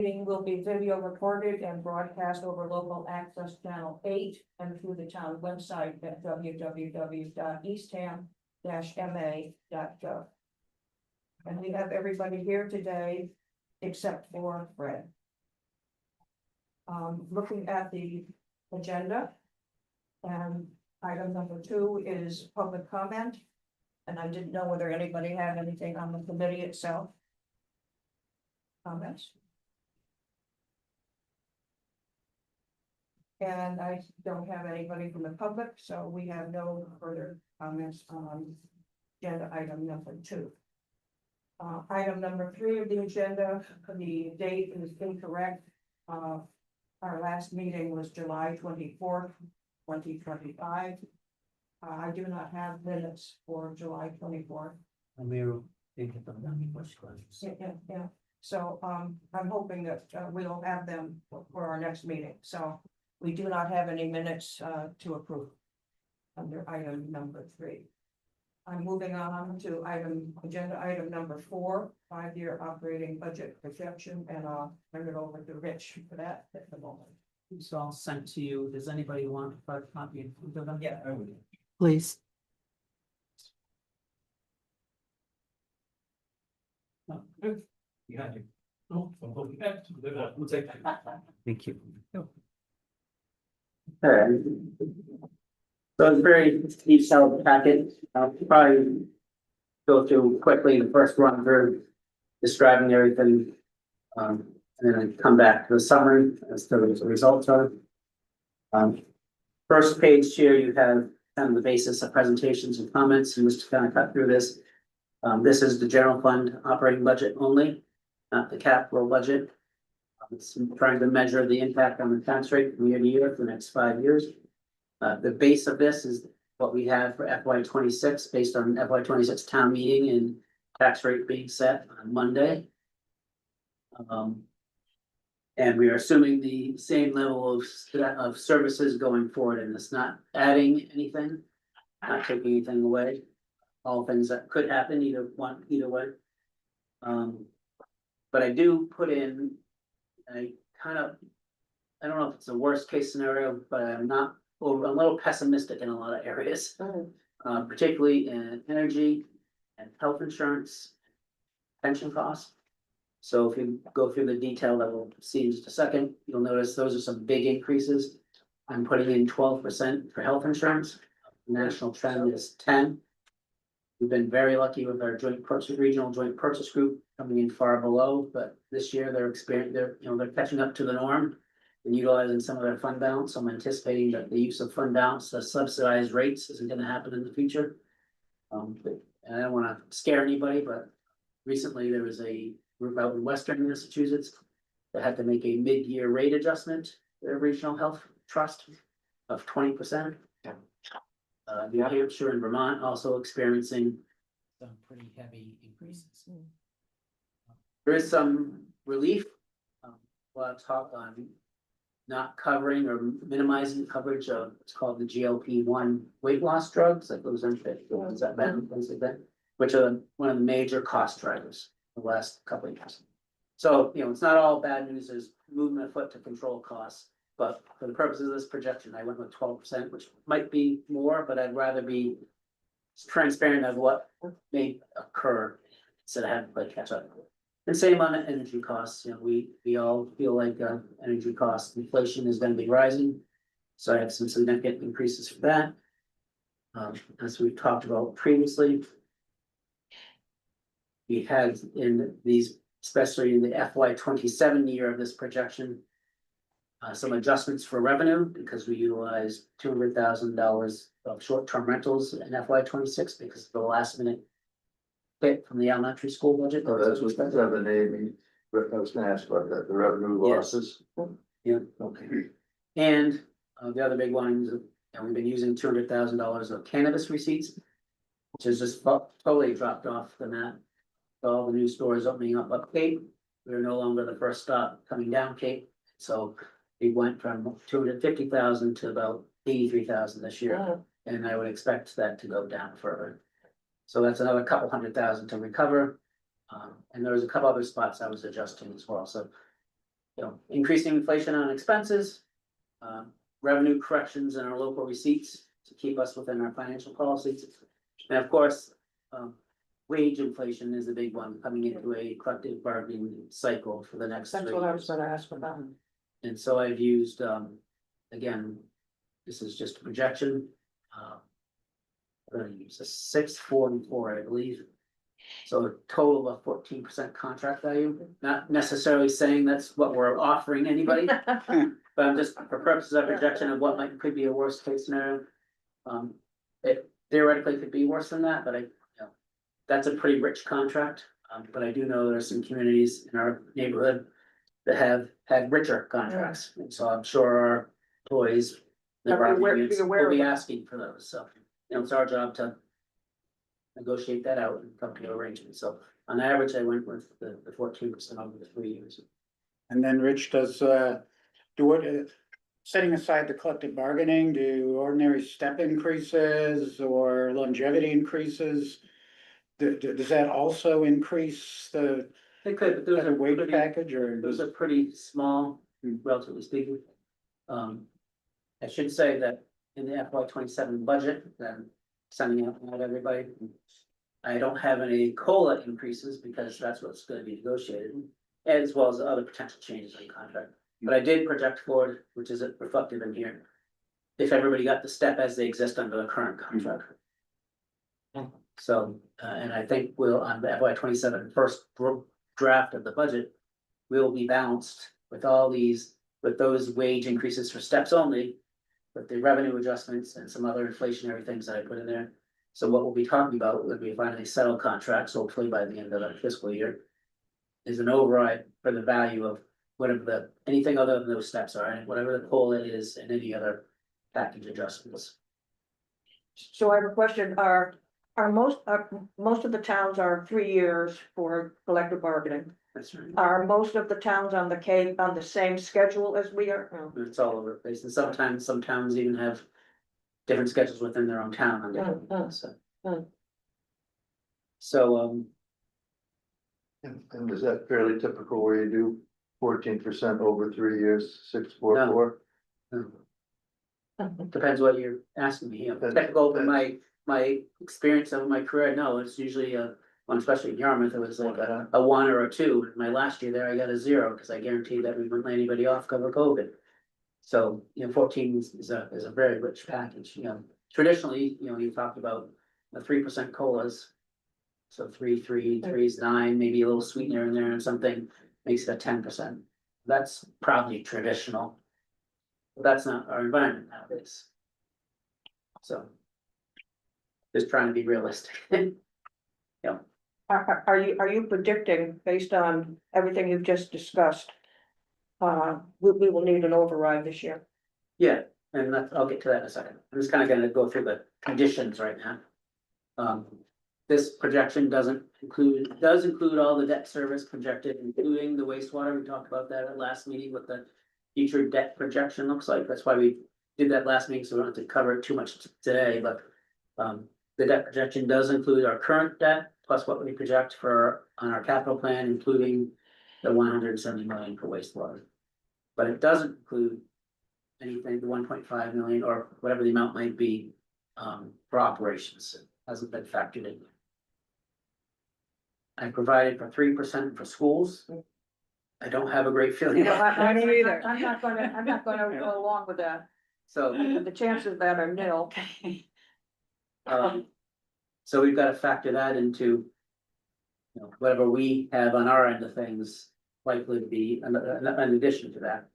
Meeting will be video recorded and broadcast over local access channel 8 and through the town website at www.eastham-ma.gov. And we have everybody here today except for Fred. Looking at the agenda, and item number 2 is public comment. And I didn't know whether anybody had anything on the committee itself. Comments? And I don't have anybody from the public, so we have no further comments on agenda item number 2. Item number 3 of the agenda, the date is incorrect. Our last meeting was July 24th, 2025. I do not have minutes for July 24th. Yeah. So I'm hoping that we'll have them for our next meeting. So we do not have any minutes to approve under item number 3. I'm moving on to agenda item number 4, 5-year operating budget projection, and I'll turn it over to Rich for that at the moment. It's all sent to you. Does anybody want a copy of them? Yeah. Please. Yeah. We'll take that. Thank you. Okay. So it's a very detailed packet. I'll probably go through quickly the first run through, describing everything. And then I come back to the summary as to the results are. First page here, you have kind of the basis of presentations and comments, and just to kind of cut through this. This is the general fund operating budget only, not the capital budget. It's trying to measure the impact on the tax rate from year to year for the next 5 years. The base of this is what we have for FY26 based on FY26 town meeting and tax rate being set on Monday. And we are assuming the same level of services going forward, and it's not adding anything, not taking anything away. All things that could happen either way. But I do put in I don't know if it's a worst case scenario, but I'm a little pessimistic in a lot of areas, particularly in energy and health insurance, pension costs. So if you go through the detail that we'll see in just a second, you'll notice those are some big increases. I'm putting in 12% for health insurance. The national trend is 10%. We've been very lucky with our regional joint purchase group coming in far below, but this year they're catching up to the norm and utilizing some of their fund balance. So I'm anticipating that the use of fund balance to subsidize rates isn't going to happen in the future. And I don't want to scare anybody, but recently there was a group out in Western Massachusetts that had to make a mid-year rate adjustment to their regional health trust of 20%. New Hampshire and Vermont also experiencing some pretty heavy increases. There is some relief. A lot of talk on not covering or minimizing coverage of what's called the GLP-1 weight loss drugs, like those things like that, which are one of the major cost drivers the last couple of years. So, it's not all bad news. There's movement afoot to control costs. But for the purposes of this projection, I went with 12%, which might be more, but I'd rather be transparent of what may occur instead of having to play catch up. And same on energy costs. We all feel like energy cost inflation is going to be rising. So I have some significant increases for that. As we've talked about previously, we had in these, especially in the FY27 year of this projection, some adjustments for revenue because we utilized $200,000 of short-term rentals in FY26 because of the last-minute hit from the elementary school budget. That's the name. I was going to ask about that. The revenue losses. Yeah. Okay. And the other big one is, we've been using $200,000 of cannabis receipts, which has just totally dropped off the map. All the new stores opening up Cape. We're no longer the first stop coming down Cape, so we went from 250,000 to about 83,000 this year, and I would expect that to go down further. So that's another couple $100,000 to recover, and there was a couple other spots I was adjusting as well. So increasing inflation on expenses. Revenue corrections in our local receipts to keep us within our financial policies. And of course, wage inflation is a big one coming into a collective bargaining cycle for the next 3 That's what I was years. gonna ask about. And so I've used, again, this is just a projection. I'm gonna use a 6, 4, and 4, I believe. So a total of 14% contract value, not necessarily saying that's what we're offering anybody. But I'm just, for purposes of projection of what could be a worst case scenario. It theoretically could be worse than that, but that's a pretty rich contract. But I do know there are some communities in our neighborhood that have had richer contracts, and so I'm sure our employees. The Are we aware- bargaining units be aware will of be it? asking for those, so, it's our job to. Negotiate that out and come to an arrangement, so on average, I went with the 14% over the 3 years. And then Rich does, do what, setting aside the collective bargaining, do ordinary step increases or longevity increases? Does that also increase the They could, but those kind are of wage pretty, package or? those are pretty small, relatively speaking. I should say that in the FY27 budget, then sending out to everybody. I don't have any COLA increases because that's what's gonna be negotiated, as well as other potential changes in the contract. But I did project forward, which is reflected in here. If everybody got the step as they exist under the current contract. So, and I think we'll, on the FY27 first draft of the budget, we'll be balanced with all these, with those wage increases for steps only. With the revenue adjustments and some other inflationary things that I put in there. So what we'll be talking about when we finally settle contracts, hopefully by the end of the fiscal year. Is an override for the value of whatever anything other than those steps are, and whatever the COLA is and any other package adjustments. So I have a question, are most of the towns are 3 years for collective bargaining? That's right. Are most of the towns on the same schedule as we are? Oh. It's all over the place, and sometimes some towns even have different schedules within their own town on different ones, so. Mm. So, And is that fairly typical where you do 14% over 3 years, 6, 4, No. 4? depends what you're asking me, typical from my experience of my career, no, it's usually especially in Yarmouth, it was like a 1 or a 2. My last year there, I got a 0, because I guaranteed that we wouldn't let anybody off because of COVID. So, 14 is a very rich package, traditionally, you talked about the 3% COLAs. So 3, 3, 3 is 9, maybe a little sweetener in there and something makes it a 10%. That's probably traditional. But that's not our environment nowadays. So. Just trying to be realistic. Are you predicting, based on everything you've just discussed? We will need an override this year. Yeah, and I'll get to that in a second. I'm just kind of gonna go through the conditions right now. This projection does include all the debt service projected, including the wastewater. We talked about that at last meeting, what the future debt projection looks like. That's why we did that last meeting, so we don't have to cover it too much today, but the debt projection does include our current debt, plus what we project on our capital plan, including the 170 million for wastewater. But it doesn't include anything, the 1.5 million or whatever the amount might be, for operations. It hasn't been factored in. I provided for 3% for schools. I don't have a great feeling about that. I don't either. I'm not gonna go along with that. So, The chances of that are nil. so we've got to factor that into. Whatever we have on our end of things, likely to be an addition to that.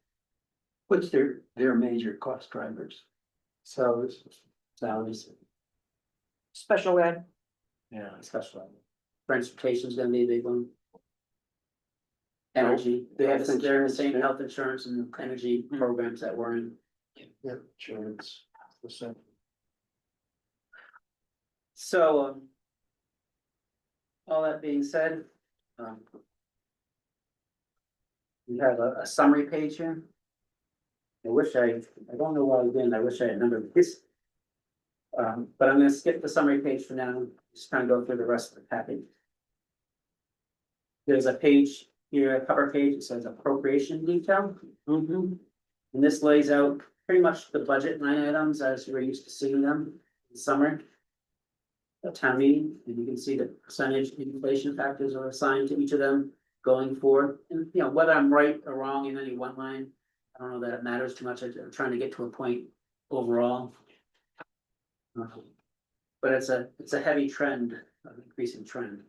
What's their major cost drivers? Salaries, Special ed. Yeah. especially. Transportation's gonna be a big one. Energy, they're the same health insurance and energy programs that we're in. Yeah, insurance, the same. So, all that being said, we have a summary page here. I don't know why I didn't, I wish I had numbered this. But I'm gonna skip the summary page for now, just kind of go through the rest of the package. There's a page here, a cover page, it says appropriation detail. And this lays out pretty much the budget line items as we're used to seeing them in summer. The town meeting, and you can see the percentage inflation factors are assigned to each of them going forward. And, you know, whether I'm right or wrong in any one line, I don't know that it matters too much. I'm trying to get to a point overall. But it's a heavy trend, an increasing trend.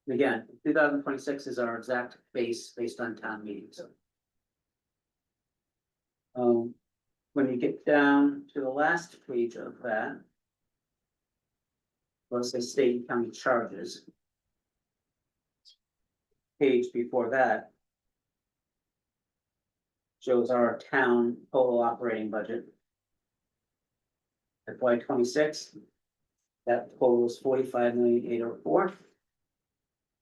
And again, 2026 is our exact base based on town meetings. When you get down to the last page of that. Let's say state and county charges. Page before that. Shows our town total operating budget. FY 26. That total is 45,804,000.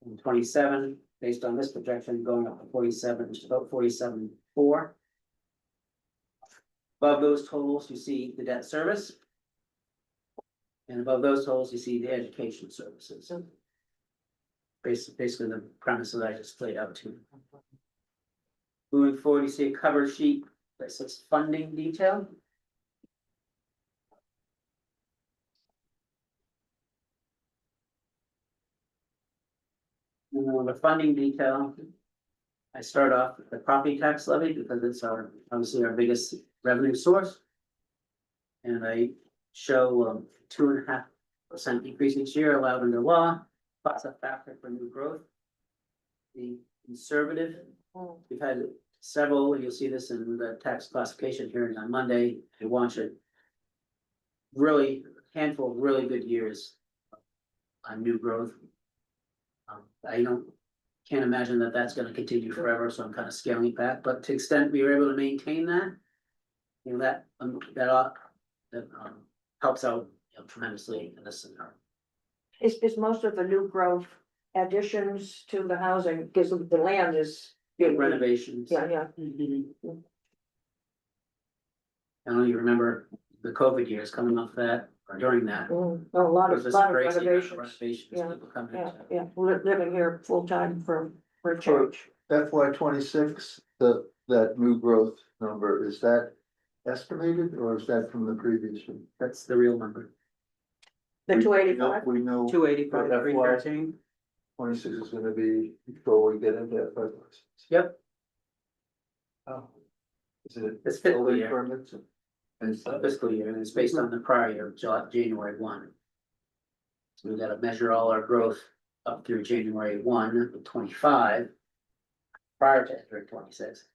And 27, based on this projection, going up to 47, which is about 47,400,000. Above those totals, you see the debt service. And above those totals, you see the education services. Basically the premise that I just laid out to you. Moving forward, you see a cover sheet that says funding detail. And then on the funding detail, I start off with the property tax levy because it's obviously our biggest revenue source. And I show 2.5% increase each year allowed under law, plus a factor for new growth. The conservative, we've had several, you'll see this in the tax classification hearing on Monday, they watch it. Really, handful of really good years on new growth. I can't imagine that that's gonna continue forever, so I'm kind of scaling it back, but to the extent we were able to maintain that. You know, that helps out, you know, tremendously in this scenario. Is most of the new growth additions to the housing, because the land is. Big renovations. Yeah, yeah. I don't know, you remember the COVID years coming off that, or during that. Oh, a lot It of, was just crazy amount of renovations. renovations Yeah, people coming Yeah, into. yeah, living here full time for a church. FY 26, that new growth number, is that estimated or is that from the previous one? That's the real number. The 285. We know 285, FY 313. 26 is gonna be before we get into FY 26. Yep, Oh. Is it? It's fiscal building year. permits? And fiscal year, and it's based on the prior year, January 1. So we've got to measure all our growth up through January 1 of 25. Prior to entering 26.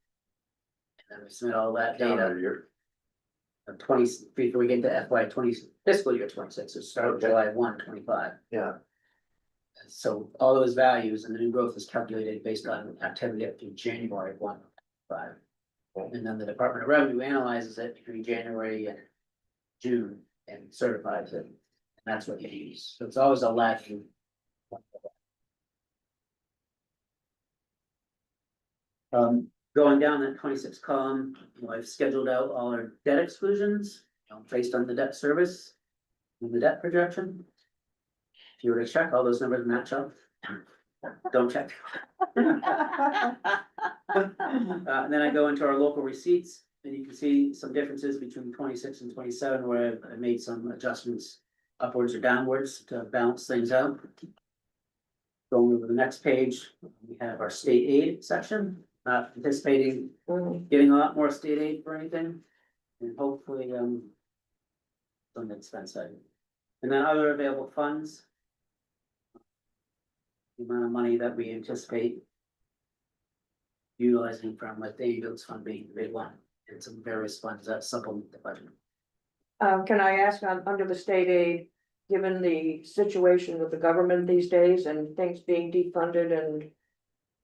And then we submit all that calendar data year. of 20, before we get to FY 20 fiscal year 26, so start Okay. July 1, 25. Yeah, So all those values and the new growth is calculated based on activity up to January 1, 25. And then the Department of Revenue analyzes it between January and June and certifies it. And that's what you use. So it's always a lagging. Going down that 26 column, you know, I've scheduled out all our debt exclusions, you know, based on the debt service. And the debt projection. If you were to check, all those numbers match up. Don't check. And then I go into our local receipts, and you can see some differences between 26 and 27, where I made some adjustments upwards or downwards to balance things out. Going over the next page, we have our state aid section, not anticipating getting a lot more state aid for anything, and hopefully, some expense side. And then other available funds. The amount of money that we anticipate utilizing from like the ambulance fund being the big one, and some various funds that supplement the budget. Can I ask under the state aid, given the situation with the government these days and things being defunded and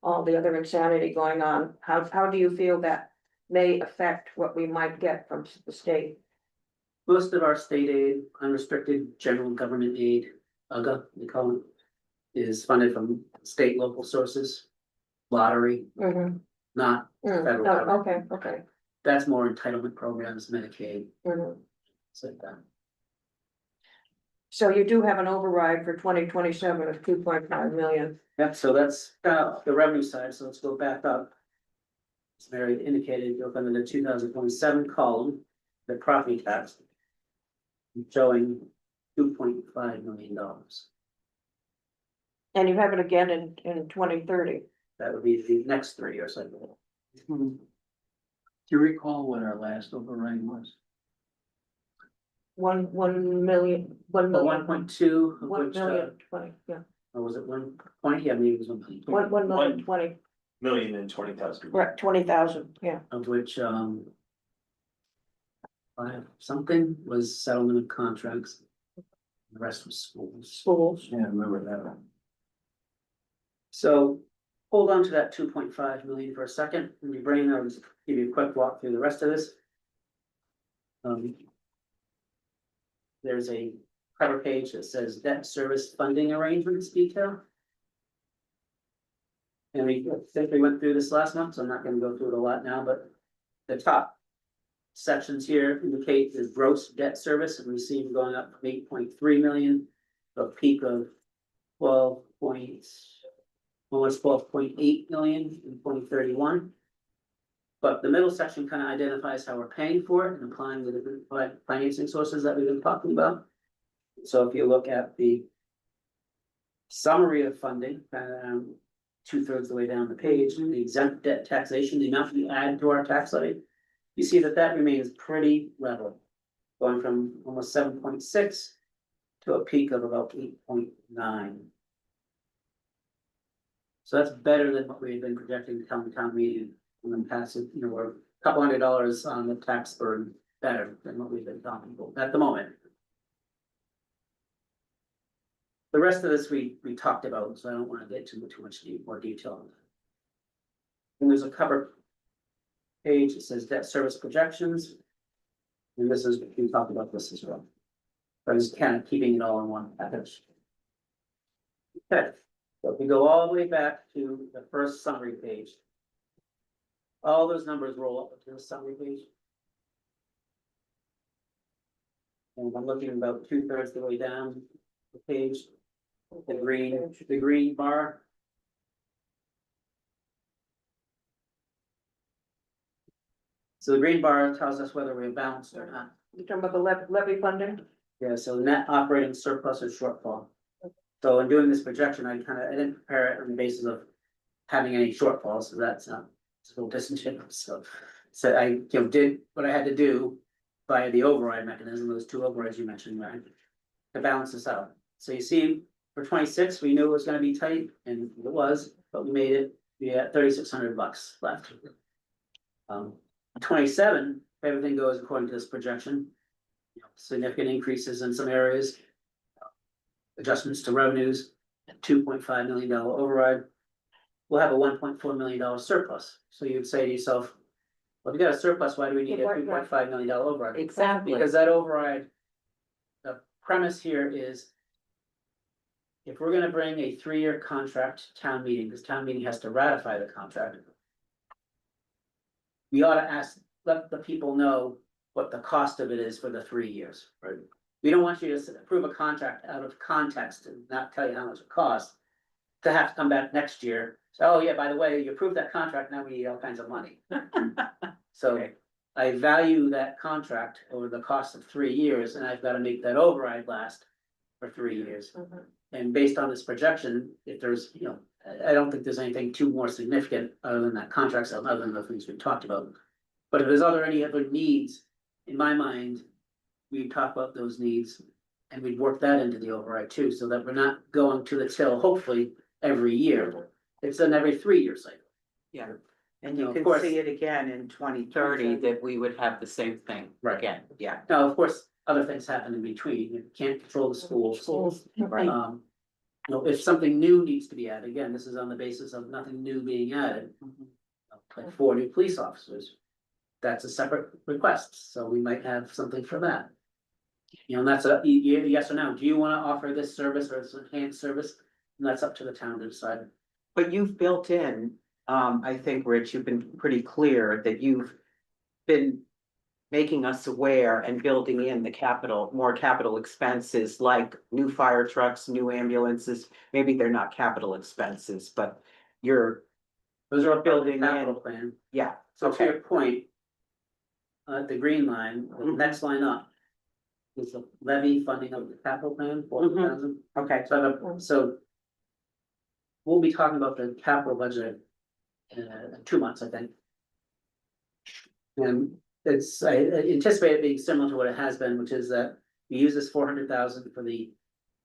all the other insanity going on, how do you feel that may affect what we might get from the state? Most of our state aid, unrestricted general government aid, UGA, we call it, is funded from state local sources, lottery, not federal government. Okay. That's more entitlement programs, Medicaid, Mhm. things like that. So you do have an override for 2027 of 2.5 million. Yep, so that's kind of the revenue side, so let's go back up. As Mary indicated, you'll come in the 2027 column, the property tax. Showing $2.5 million. And you have it again in 2030. That would be the next 3 years, I believe. Do you recall what our last override was? 1 million, 1 But million, 1.2, of 1 which, million 20, yeah, or was it 1 point? Yeah, maybe it was 1 point. 1 million 20, Million and 20,000. right, 20,000, yeah. Of which, something was settlement of contracts. The rest was schools. Schools. Yeah, I remember that. So hold on to that 2.5 million for a second. In your brain, I'll just give you a quick walk through the rest of this. There's a cover page that says debt service funding arrangements detail. And I think we went through this last month, so I'm not gonna go through it a lot now, but the top sections here indicate the gross debt service and receive going up from 8.3 million to a peak of 12.8 million in 2031. But the middle section kind of identifies how we're paying for it and applying the different financing sources that we've been talking about. So if you look at the summary of funding, 2/3 of the way down the page, the exempt debt taxation, the amount we add to our tax levy, you see that that remains pretty level, going from almost 7.6 to a peak of about 8.9. So that's better than what we had been projecting to town meeting and then pass it, we're a couple $100 on the tax burden better than what we've been talking about at the moment. The rest of this we talked about, so I don't want to get too much more detail. And there's a cover page that says debt service projections. And this is, we talked about this as well. But it's kind of keeping it all in one package. Okay, so if we go all the way back to the first summary page. All those numbers roll up to the summary page. And I'm looking about 2/3 of the way down the page. The green bar. So the green bar tells us whether we're balanced or not. You're talking about the levy funding? Yeah, so net operating surplus or shortfall. So in doing this projection, I didn't prepare it on the basis of having any shortfalls, so that's it's a little disingenuous, so I, did what I had to do via the override mechanism, those 2 overrides you mentioned, right? To balance this out. So you see, for 26, we knew it was gonna be tight, and it was, but we made it, we had $3,600 left. 27, if everything goes according to this projection, significant increases in some areas. Adjustments to revenues, $2.5 million override. We'll have a $1.4 million surplus. So you'd say to yourself, well, if you got a surplus, why do we need a $2.5 million override? Exactly. Because that override, the premise here is if we're gonna bring a 3-year contract to town meeting, because town meeting has to ratify the contract. We ought to let the people know what the cost of it is for the 3 years. Right. We don't want you to approve a contract out of context and not tell you how much it costs. To have to come back next year, so, oh yeah, by the way, you approved that contract, now we need all kinds of money. So I value that contract over the cost of 3 years, and I've got to make that override last for 3 years. And based on this projection, if there's, I don't think there's anything too more significant other than that contract, other than the things we talked about. But if there's any other needs, in my mind, we talk about those needs and we'd work that into the override too, so that we're not going to the till, hopefully, every year. It's an every 3-year cycle. Yeah, and No, you of can course. see it again in 2030 that we would have the same thing Right. again, yeah. Now, of course, other things happen in between. You can't control the schools. Right. If something new needs to be added, again, this is on the basis of nothing new being added. Like 4 new police officers. That's a separate request, so we might have something for that. And that's a yes or no. Do you want to offer this service or this enhanced service? And that's up to the town to decide. But you've built in, I think, Rich, you've been pretty clear that you've been making us aware and building in the capital, more capital expenses like new fire trucks, new ambulances. Maybe they're not capital expenses, but you're, Those are all Building building capital in. plan. yeah, So to okay. your point. The green line, the Mhm. next line up. Is the levy funding of the capital plan, $40,000. Okay, So. We'll be talking about the capital budget. In 2 months, I think. And I anticipate it being similar to what it has been, which is that we use this 400,000 for the.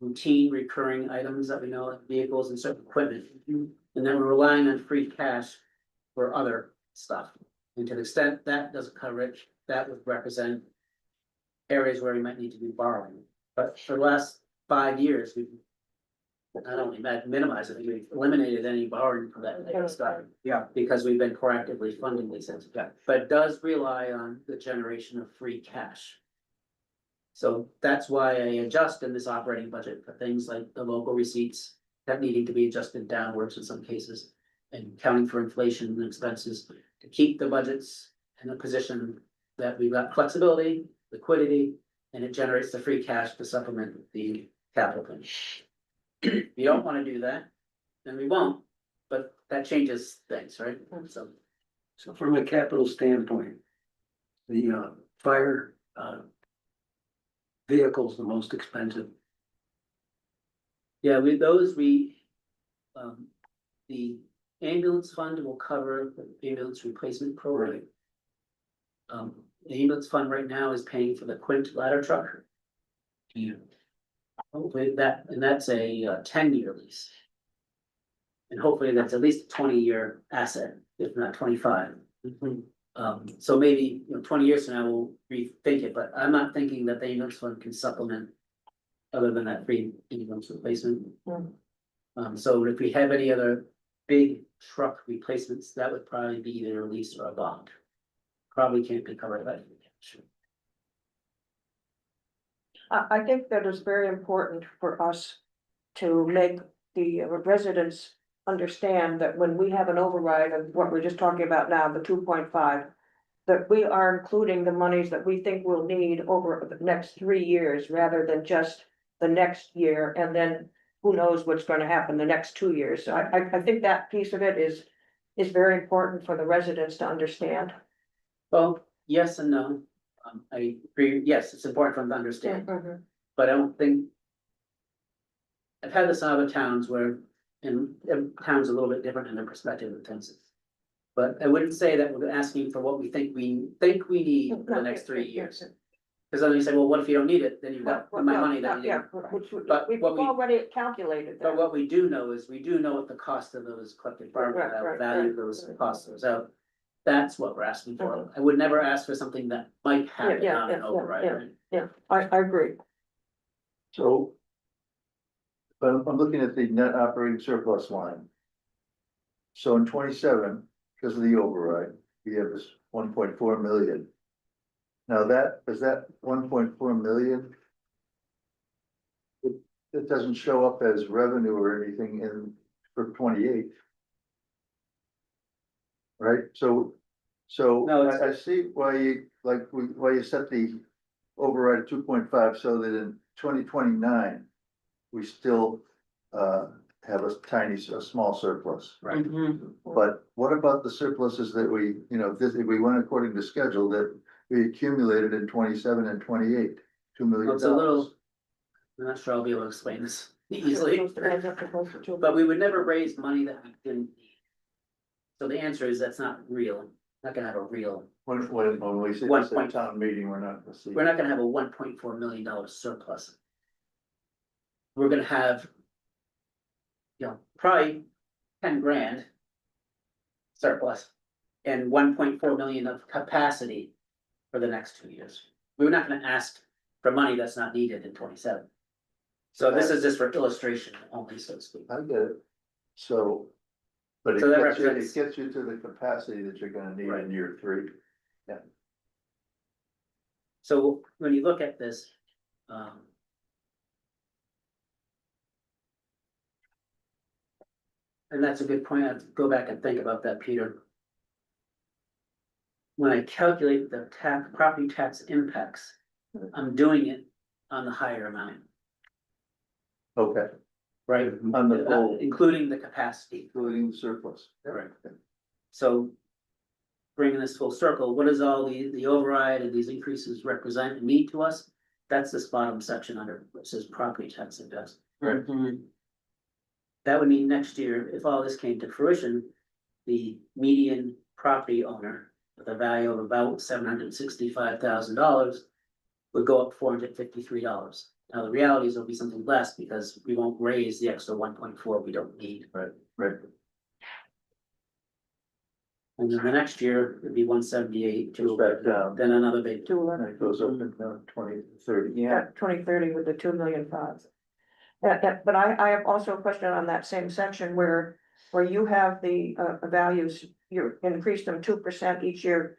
Routine recurring items that we know, like vehicles and certain equipment. And then we're relying on free cash for other stuff. And to the extent that doesn't cover it, that would represent. Areas where we might need to be borrowing, but for the last 5 years, we've. Not only minimized it, we've eliminated any borrowing from that type of stuff. Yeah. Because we've been proactively funding these things, but it does rely on the generation of free cash. So that's why I adjust in this operating budget for things like the local receipts that needing to be adjusted downwards in some cases. And counting for inflation and expenses to keep the budgets in a position that we've got flexibility, liquidity, and it generates the free cash to supplement the capital plan. If you don't wanna do that, then we won't, but that changes things, right? So. So from a capital standpoint, the fire vehicle's the most expensive. Yeah, the ambulance fund will cover the ambulance replacement program. The ambulance fund right now is paying for the Quint ladder truck. Yeah. Hopefully that's a 10-year lease. And hopefully that's at least a 20-year asset, if not 25. So maybe, 20 years from now, we'll rethink it, but I'm not thinking that the ambulance fund can supplement. Other than that free ambulance replacement. So if we have any other big truck replacements, that would probably be either a lease or a bond. Probably can't be covered by. I think that is very important for us to make the residents understand that when we have an override of what we're just talking about now, the 2.5. That we are including the monies that we think we'll need over the next 3 years rather than just the next year, and then who knows what's gonna happen the next 2 years. So I think that piece of it is very important for the residents to understand. Well, yes and no. I agree, yes, it's important for them to understand, Mhm. but I don't think. I've had this in other towns where, and towns a little bit different in their perspective of things. But I wouldn't say that we're asking for what we think we need for the next 3 years. Cause then you say, well, what if you don't need it? Then you've got my money that you Yeah, didn't. which But we've what we- already calculated But that. what we do know is, we do know what the cost of those collective bargaining, Right, value of those costs is out. That's what we're asking for. I would never ask for something that might happen Yeah, on yeah, an yeah, override, yeah. right? Yeah, I agree. So. But I'm looking at the net operating surplus line. So in 27, because of the override, we have this 1.4 million. Now is that 1.4 million? It doesn't show up as revenue or anything for 28. Right, so No, it's- I see why you set the override at 2.5, so that in 2029. We still have a small surplus. Right. But what about the surpluses that if we went according to schedule, that we accumulated in 27 and 28, $2 million? It's a little, I'm not sure I'll be able to explain this easily, But but we would never raise money that we didn't need. So the answer is that's not real, not gonna have a real, When we say One this at point. town meeting, we're not gonna see. we're not gonna have a $1.4 million surplus. We're gonna have. Probably 10 grand. Surplus. And 1.4 million of capacity for the next 2 years. We're not gonna ask for money that's not needed in 27. So this is just for illustration only, so to speak. I get it, so. But So that it represents- gets you to the capacity that you're gonna need Right. in year 3. So when you look at this, and that's a good point, I have to go back and think about that, Peter. when I calculate the property tax impacts, I'm doing it on the higher amount, Okay, right? on the whole, Including the capacity. including the surplus. Right. So bringing this full circle, what does all the override and these increases represent and mean to us? That's this bottom section under, which says property tax investment. Right. That would mean next year, if all this came to fruition, the median property owner with a value of about $765,000 would go up $453. Now, the reality is it'll be something less because we won't raise the extra 1.4 we don't need. Right. And then the next year it'd be 178, Goes back down. then another big. 211. And it goes up in 2030. Yeah, 2030 with the 2,000,005. But I have also a question on that same section where you have the values, you increase them 2% each year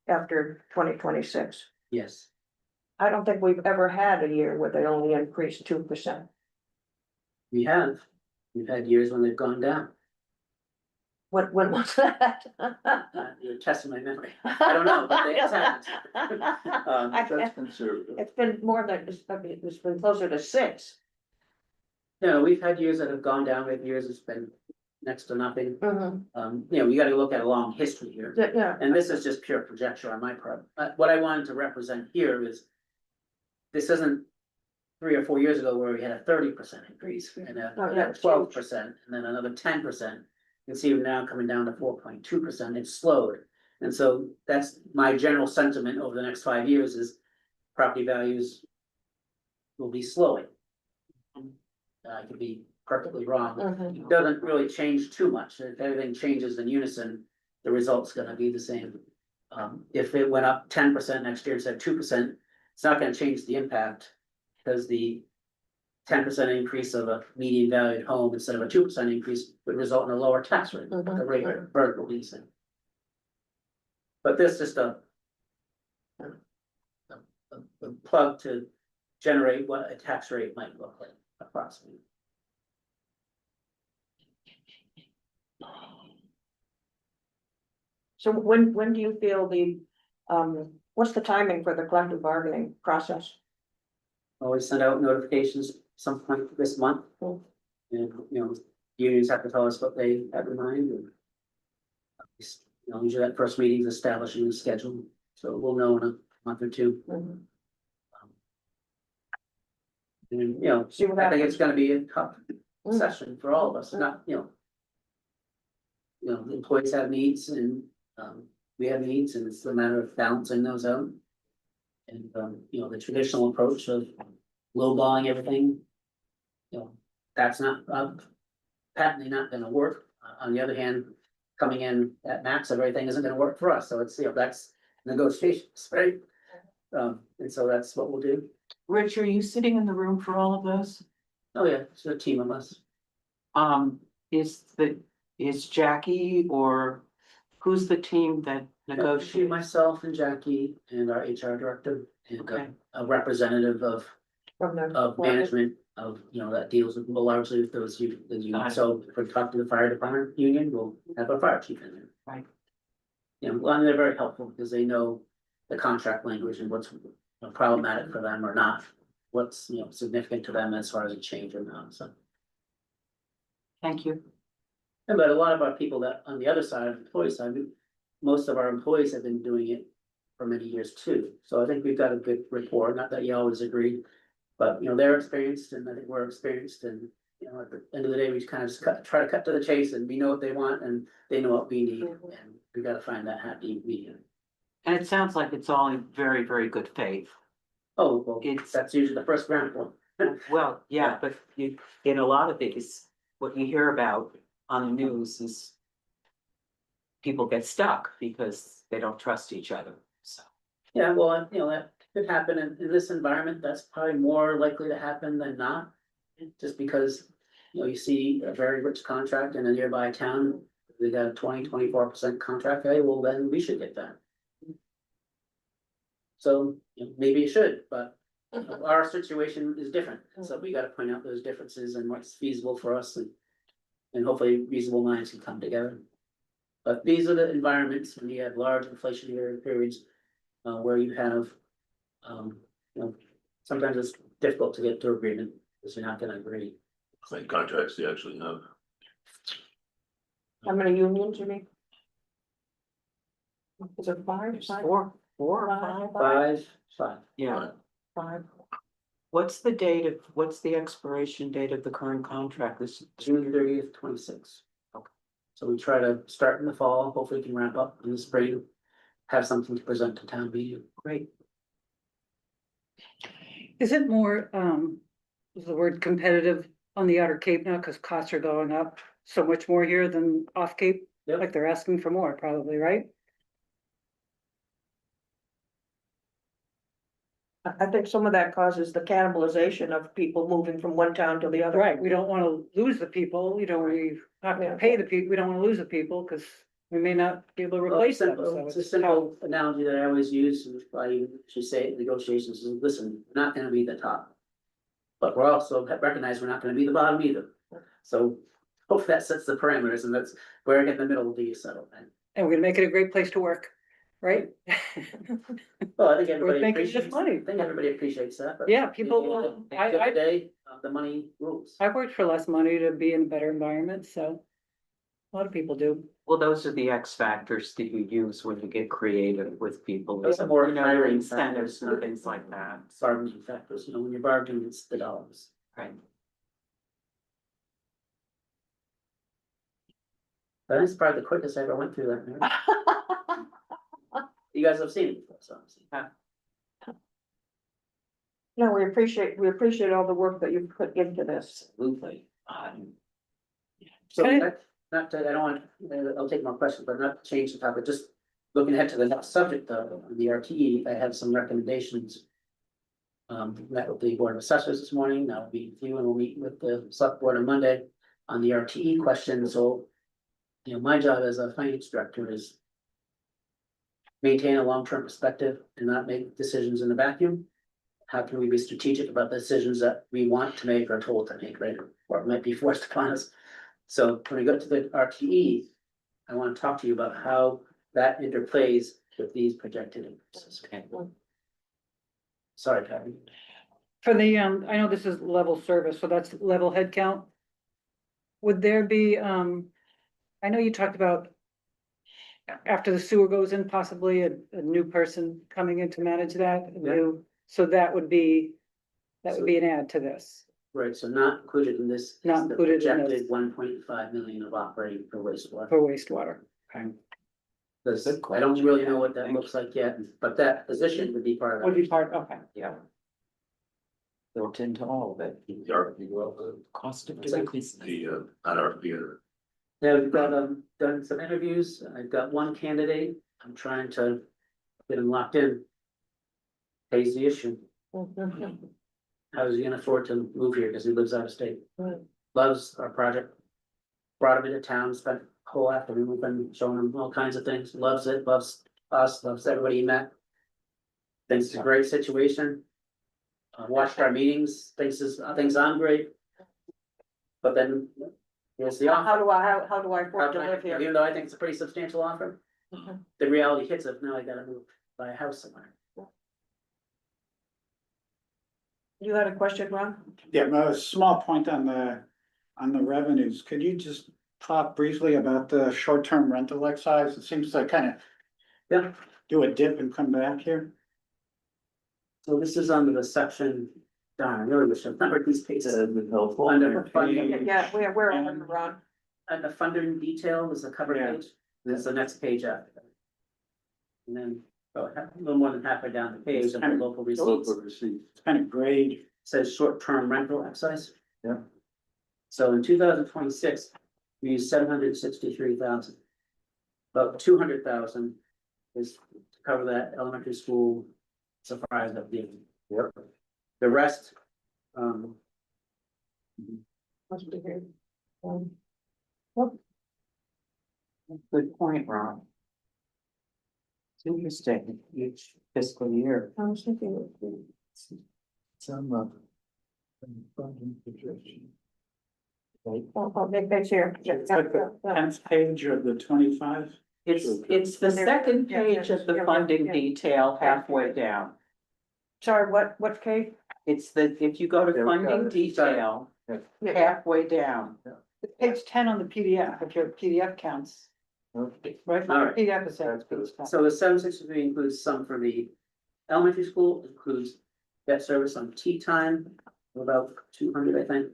after 2026. Yes, I don't think we've ever had a year where they only increased 2%. we have. We've had years when they've gone down. When was that? You're testing my memory. I don't know, but they haven't. That's conservative. It's been more than, it's been closer to 6. No, we've had years that have gone down, we have years it's been next to nothing. Mhm. You gotta look at a long history here. Yeah, And this is just pure conjecture on my part. What I wanted to represent here is this isn't 3 or 4 years ago where we had a 30% increase and Oh, yeah, a it's 12% and then another 10%. You can see we're now coming down to 4.2%. It's slowed. And so that's my general sentiment over the next 5 years is property values will be slowing. I could be perfectly wrong. Mhm. It doesn't really change too much. If everything changes in unison, the result's gonna be the same. If it went up 10% next year instead of 2%, it's not gonna change the impact. Because the 10% increase of a median valued home instead of a 2% increase would result in a lower tax rate, Mhm. the rate of vertical leasing. But this is just a plug to generate what a tax rate might look like approximately. So when do you feel what's the timing for the collective bargaining process? Always send out notifications some point this month. Hmm. And, unions have to tell us what they have in mind and. Usually that first meeting is establishing the schedule, so we'll know in a month or two. Mhm. And, See what I think happens. it's gonna be a tough Mm. session for all of us, not, the employees have needs and, we have needs and it's a matter of balancing those out. And, the traditional approach of lowballing everything. That's not, patently not gonna work. On the other hand, coming in at max of everything isn't gonna work for us, so it's, that's negotiations, right? And so that's what we'll do. Rich, are you sitting in the room for all of those? Oh, yeah, it's a team of us. Is Jackie or who's the team that negotiates? Myself and Jackie and our HR director and Okay. a representative of From the. management of, that deals with largely with those the Got union. it. So if we talk to the fire department union, we'll have a fire chief in there. Right. And they're very helpful because they know the contract language and what's problematic for them or not. What's, significant to them as far as a change or not, so. Thank you. And but a lot of our people that on the other side, employee side, most of our employees have been doing it for many years too. So I think we've got a good rapport, not that you always agree. But, they're experienced and I think we're experienced and, at the end of the day, we just kind of try to cut to the chase and we know what they want and they know what we need. Mhm. And we gotta find that happy medium. And it sounds like it's all in very, very good faith. Oh, well, It's- that's usually the first ground one. Well, yeah, but in a lot of these, what you hear about on the news is people get stuck because they don't trust each other, so. Yeah, well, that could happen in this environment. That's probably more likely to happen than not. Just because, you see a very rich contract in a nearby town, they got a 24% contract value, well, then we should get that. So, maybe it should, but our situation is different, so we gotta point out those differences and what's feasible for us and hopefully reasonable minds can come together. But these are the environments when you have large inflationary periods, where you have, sometimes it's difficult to get to agreement, because you're not gonna agree. Like contracts you actually have. How many unions you mean? Is it five? Four or five, Five. yeah, Five. what's the expiration date of the current contract, this? June 30th, 26. Okay. So we try to start in the fall, hopefully we can wrap up in the spring, have something to present to town meeting. Great. Is it more, is the word competitive on the Outer Cape now, because costs are going up so much more here than off Cape? Yep. Like they're asking for more probably, right? I think some of that causes the cannibalization of people moving from one town to the other. Right, we don't wanna lose the people, we have to pay the people, we don't wanna lose the people, because we may not be able to Well, replace them, simple- so It's a it's simple analogy that I always use, and I should say it in negotiations, is listen, we're not gonna be the top. But we're also recognize we're not gonna be the bottom either. So hope that sets the parameters, and that's where in the middle do you settle then. and we're gonna make it a great place to work, right? Well, I think everybody thinking just appreciates, money. I think everybody appreciates that, but. Yeah, At people, the end of the day, the money rules. I've worked for less money to be in a better environment, so a lot of people do. Well, those are the X factors that you use when you get creative with people, Those are more you know, hiring incentives factors, and things like that, Bargaining factors, when you're bargaining, it's the dollars. right? That is probably the quickest I ever went through that. Mary. You guys have seen it before, so. No, we appreciate all the work that you've put into this. Absolutely. So, Okay. not to, I don't want, I'll take more questions, but not to change the topic, just looking ahead to the next subject, though, the RTE, I have some recommendations. Met with the Board of Assessors this morning, I'll be with you, and we'll meet with the Select Board on Monday on the RTE question, so. My job as a finance director is. Maintain a long-term perspective and not make decisions in a vacuum. How can we be strategic about the decisions that we want to make or told to make, right, or might be forced upon us? So when we go to the RTE, I want to talk to you about how that interplays with these projected increases. Okay. Sorry, Patty. For the, I know this is level service, so that's level head count. Would there be, I know you talked about after the sewer goes in, possibly a new person coming in to manage that, so that would be an add to this. Right, so not included in this. is Not the included in this. Projected 1.5 million of operating for wastewater. For wastewater. Okay. Because Good I don't really know what question. that looks like yet, but that position would be part of Would that. be part, okay. Yeah. Built into all of it, The RFP, well, cost of It's like doing business. not RFP, Yeah, we've got, done some interviews, I've got one candidate, I'm trying to get him locked in. Pays the issue, how is he gonna afford to move here, because he lives out of state? Right. Loves our project. Brought him into town, spent a whole afternoon, we've been showing him all kinds of things, loves it, loves us, loves everybody he met. Thinks it's a great situation. Watched our meetings, thinks I'm great. But then, here's the offer. How do I afford to live here? Even though I think it's a pretty substantial offer, Mhm. the reality hits of now I gotta move, buy a house somewhere. You had a question, Ron? Yeah, a small point on the revenues. Could you just talk briefly about the short-term rental excise? It seems to kind of Yeah, do a dip and come back here. so this is under the section, darn, I really wish I remembered these pages. been helpful. Under funding, Yeah, we're on, Ron. and the funding detail is the cover Yeah. page, that's the next page after that. And then, a little more than halfway down the page, under local receipts. It's kind of grade. Says short-term rental excise. Yeah. So in 2026, we used 763,000. About 200,000 is to cover that elementary school surprise up there. Yep. The rest, Must be here. Good point, Ron. It's interesting, each fiscal year. I was thinking. Some. That's here. It's like the 10th page of the 25. It's the second page of the funding detail halfway down. Sorry, what, Kate? It's the, if you go to Yeah, we got funding it. detail, halfway down. It's page 10 on the PDF, if your PDF counts, Okay. right? All right. PDF is there. That's good. So the 763 includes some for the elementary school, includes debt service on tea time, about 200, I think.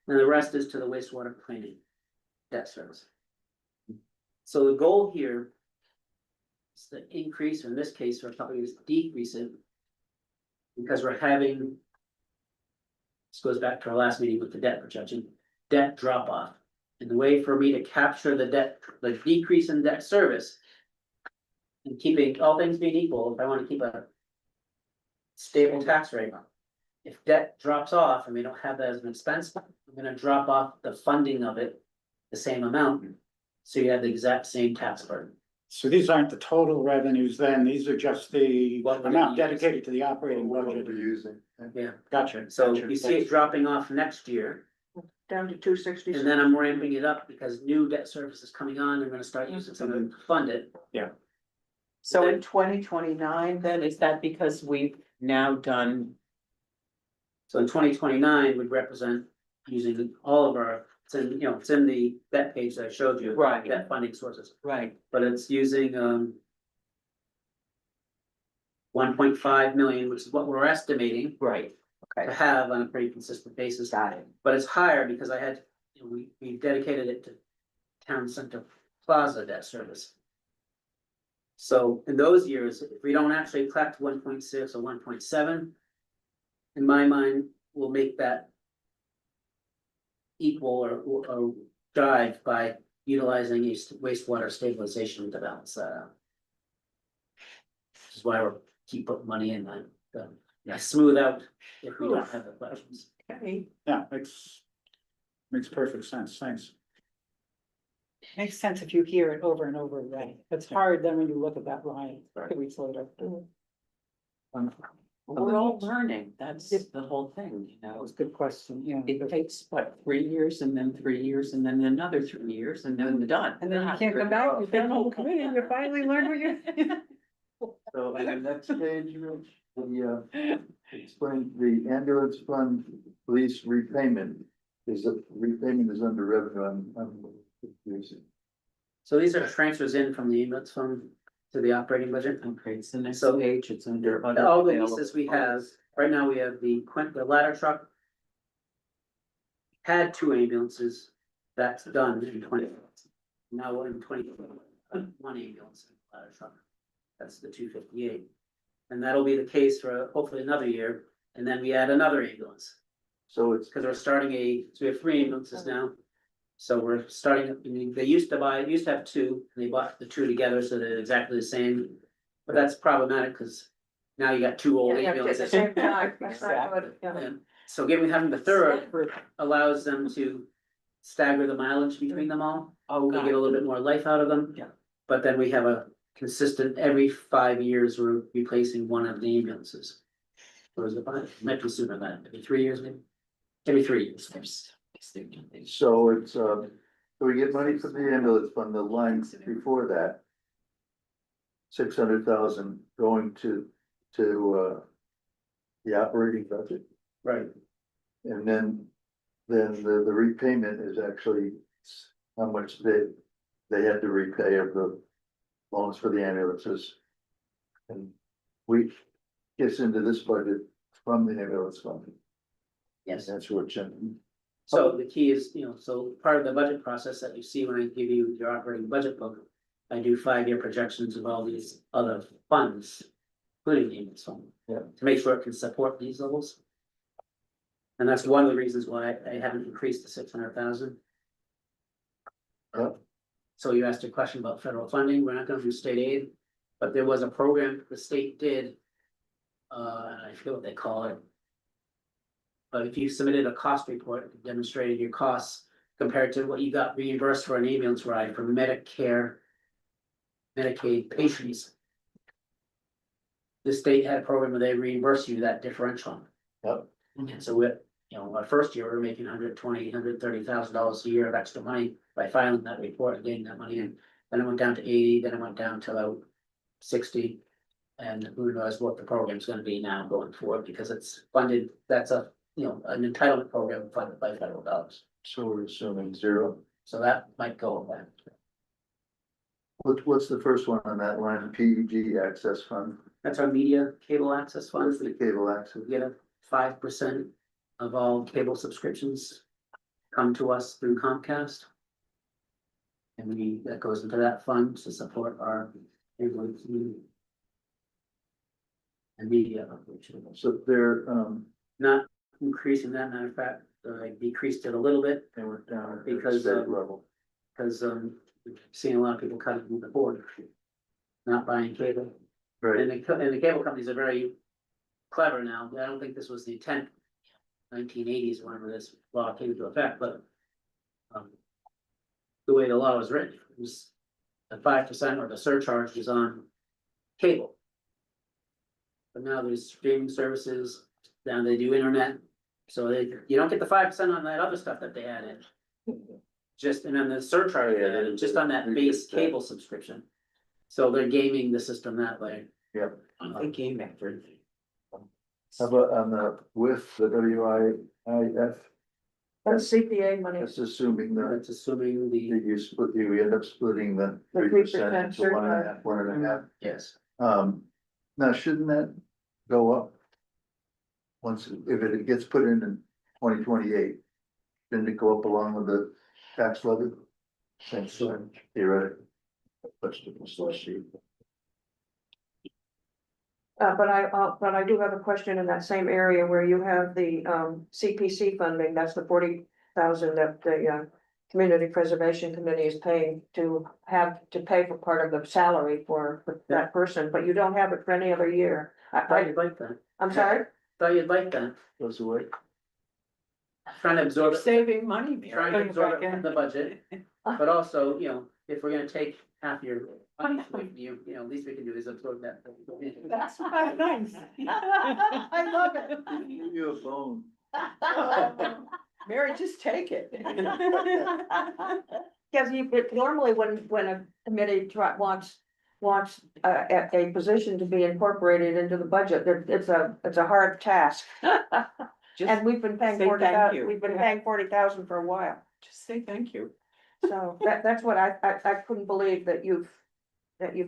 And the rest is to the wastewater cleaning debt service. So the goal here is to increase, or in this case, or probably is decrease it. Because we're having. This goes back to our last meeting with the debt projection, debt drop off. And the way for me to capture the debt, the decrease in debt service. And keeping all things being equal, if I want to keep a stable tax rate. If debt drops off and we don't have that as an expense, I'm gonna drop off the funding of it the same amount. So you have the exact same tax burden. So these aren't the total revenues then, these are just the What we're amount gonna use. dedicated to the operating What budget. we're using. Yeah, Gotcha. so gotcha. you see it dropping off next year, Down to 260. and then I'm ramping it up because new debt service is coming on, I'm gonna start using some of it to fund it. So in 2029, then, is that because we've now done, So in 2029 would represent using all of our, it's in, you know, it's in the debt page that I showed you. Right. Debt funding sources, right, but it's using 1.5 million, which is what we're estimating right, to okay, have on a pretty consistent basis. got it, But it's higher because I had, you know, we dedicated it to town center plaza debt service. So in those years, if we don't actually collect 1.6 or 1.7. In my mind, we'll make that. Equal or drive by utilizing a wastewater stabilization to balance that out. Which is why we're keep putting money in that, smooth out if we don't have the questions. Okay. Yeah, makes perfect sense, thanks. Makes sense if you hear it over and over again. It's hard then when you look at that line 2 weeks later. we're all learning, that's the whole thing, you That know. was a good question, yeah. It takes, what, 3 years, and then 3 years, and then another 3 years, and then we're done. And then you can't come back, you've been whole committee, and you finally learned what you. So on the next page, Rich, the explain the ambulance fund lease repayment. Is the repayment is under revenue, I'm confused. So these are transfers in from the ambulance fund to the operating budget. Okay, it's the next So- page, it's under. All the leases we have, right now we have the ladder truck. Had 2 ambulances, that's done in 20. Now we're in 20, 1 ambulance in the ladder truck. That's the 258. And that'll be the case for hopefully another year, and then we add another ambulance. So it's, Cause we're starting so we have 3 ambulances now. So we're starting, I mean, they used to have 2, and they bought the 2 together, so they're exactly the same. But that's problematic, cause now you got 2 old Yeah, at the ambulances. same time. That's not good, yeah. And so having the third allows them to stagger the mileage between them all. Oh, We got get a it. little bit more life out of them. Yeah. But then we have a consistent, every 5 years, we're replacing one of the ambulances. Or is it 5? Might be sooner than that, every 3 years maybe? Every 3 years. so it's, so we get money from the ambulance fund, the line before that. 600,000 going to the operating budget, Right. and then the repayment is actually how much they had to repay of the loans for the ambulances. And we gets into this budget from the ambulance fund. Yes. That's what Jim. So the key is, so part of the budget process that you see when I give you your operating budget book, I do 5-year projections of all these other funds, including the ambulance fund. Yeah. To make sure it can support these levels. And that's one of the reasons why I haven't increased to 600,000. Yeah. So you asked a question about federal funding, we're not gonna do state aid, but there was a program the state did. I forget what they call it. But if you submitted a cost report, it demonstrated your costs compared to what you got reimbursed for an ambulance ride for Medicare. Medicaid patients. The state had a program where they reimburse you that differential. Yep. And so You know, our first year, we were making $130,000 a year of extra money by filing that report and getting that money in. Then it went down to 80, then it went down to about 60. And who knows what the program's gonna be now going forward, because it's funded, that's a, you know, an entitlement program funded by federal dollars. So we're assuming zero. So that might go away. What's the first one on that line, PEG access fund, That's our media cable access fund. what's the cable access? We get a 5% of all cable subscriptions come to us through Comcast. And that goes into that fund to support our cable and media operation. So they're, Not increasing that, matter of fact, I decreased it a little bit they were down at Because, steady um, level. because we've seen a lot of people cutting the board. Not buying cable. Right, And the cable companies are very clever now. I don't think this was the intent. 1980s, whenever this law came into effect, but. The way the law was written, it was the 5% or the surcharge was on cable. But now there's streaming services, now they do internet, so you don't get the 5% on that other stuff that they added. Just, and then the surcharge, they added, just on that base cable subscription. So they're gaming the system that way. yep. They game after. How about on the with the WIIF, That's CPA money. that's assuming that That's assuming the, you end up splitting the The 3% 3% into one and a half, one and a half. yes, Now, shouldn't that go up? Once, if it gets put in 2028, shouldn't it go up along with the tax levy? Since theoretically. Let's see. But I do have a question in that same area where you have the CPC funding, that's the 40,000 that the Community Preservation Committee is paying to pay for part of the salary for that person, but you don't have it for any other year. I thought you'd like that, I'm sorry? thought you'd like that, Goes away. trying to absorb it. Saving money, Mary. Trying to absorb it from the budget, but also, you know, if we're gonna take half your money away from you, you know, at least we can do is absorb that. That's nice. I love it. Give you a phone. Mary, just take it. Because normally when a committee wants a position to be incorporated into the budget, it's a hard task. Just, And we've been paying say thank 40,000, you. we've been paying 40,000 for a while. just say thank you. So that's what I couldn't believe that you've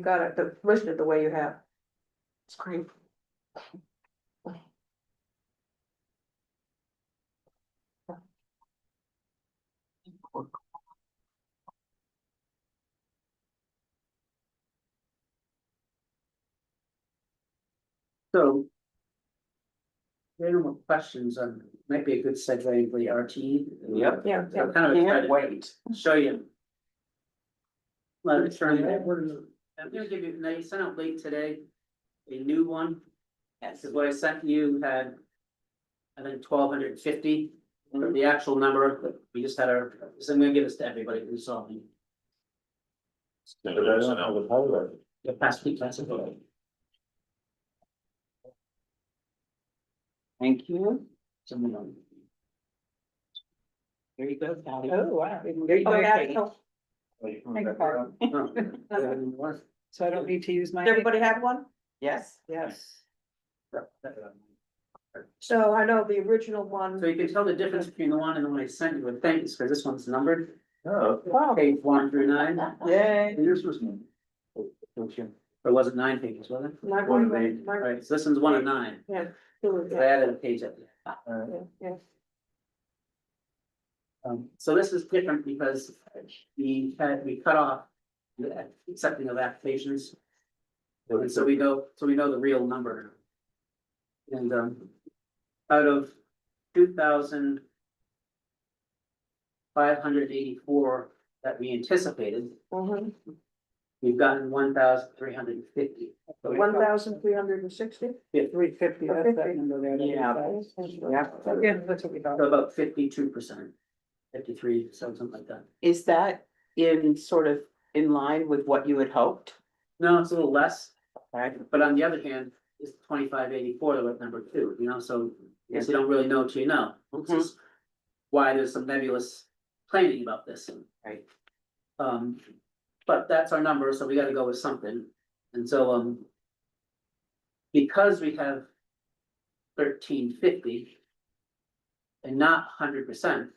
got it listed the way you have. It's great. So. There are no more questions on, might be a good segue into the RTE. Yep. Yeah, So I'm kind of excited Can't to wait. show you. Let me turn that. I'm gonna give you, now you sent out late today, a new one. Yes. Is what I sent you had, I think 1,250, or the actual number, we just had our, so I'm gonna give this to everybody who saw me. But I don't have a highlight. The past week, that's it. Thank you. Someone. There you go, Patty. Oh, wow. There you go, Okay, Patty. so Thank you, Barb. Oh. So I don't need to use my. does everybody have one? Yes. Yes. So I know the original one. So you can tell the difference between the one and the one I sent you with thanks, because this one's numbered, Oh, Wow. page 1 through 9, Yay. yours was. or was it 9 pages, was it? My One of one, eight. my, Alright, so this one's 1 of 9, yeah, two of because I them, added a page at the end. yeah. So this is different because we cut off the accepting of applications. And so we know the real number. And out of 2,584 that we anticipated, Mhm. we've gotten 1,350. 1,360? 350, that's that number there. Yeah. Yeah, that's what we thought. So about 52%, 53, something like that. Is that in sort of in line with what you had hoped? No, it's a little less, Right. but on the other hand, it's 2,584 the right number too, you know, so Because you don't really know till you know. This is why there's some nebulous planning about this. Right. But that's our number, so we gotta go with something. And so, because we have 1350 and not 100%,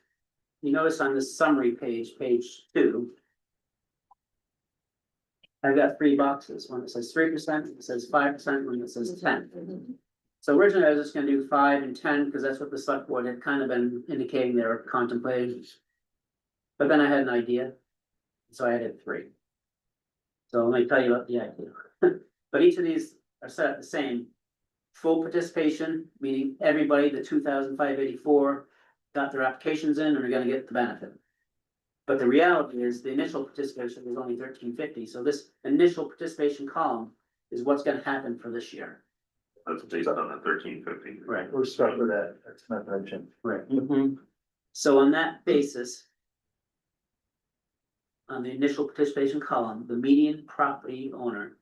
you notice on this summary page, page 2, I've got 3 boxes, one that says 3%, it says 5%, one that says 10. So originally I was just gonna do 5 and 10, because that's what the select board had kind of been indicating they were contemplating. But then I had an idea, so I added 3. So let me tell you about the idea. But each of these are set up the same. Full participation, meaning everybody, the 2,584, got their applications in and are gonna get the benefit. But the reality is the initial participation was only 1350, so this initial participation column is what's gonna happen for this year. That's based on the 1350. Right. We're stuck with that, that's not mentioned. Right. Mhm. So on that basis, on the initial participation column, the median property owner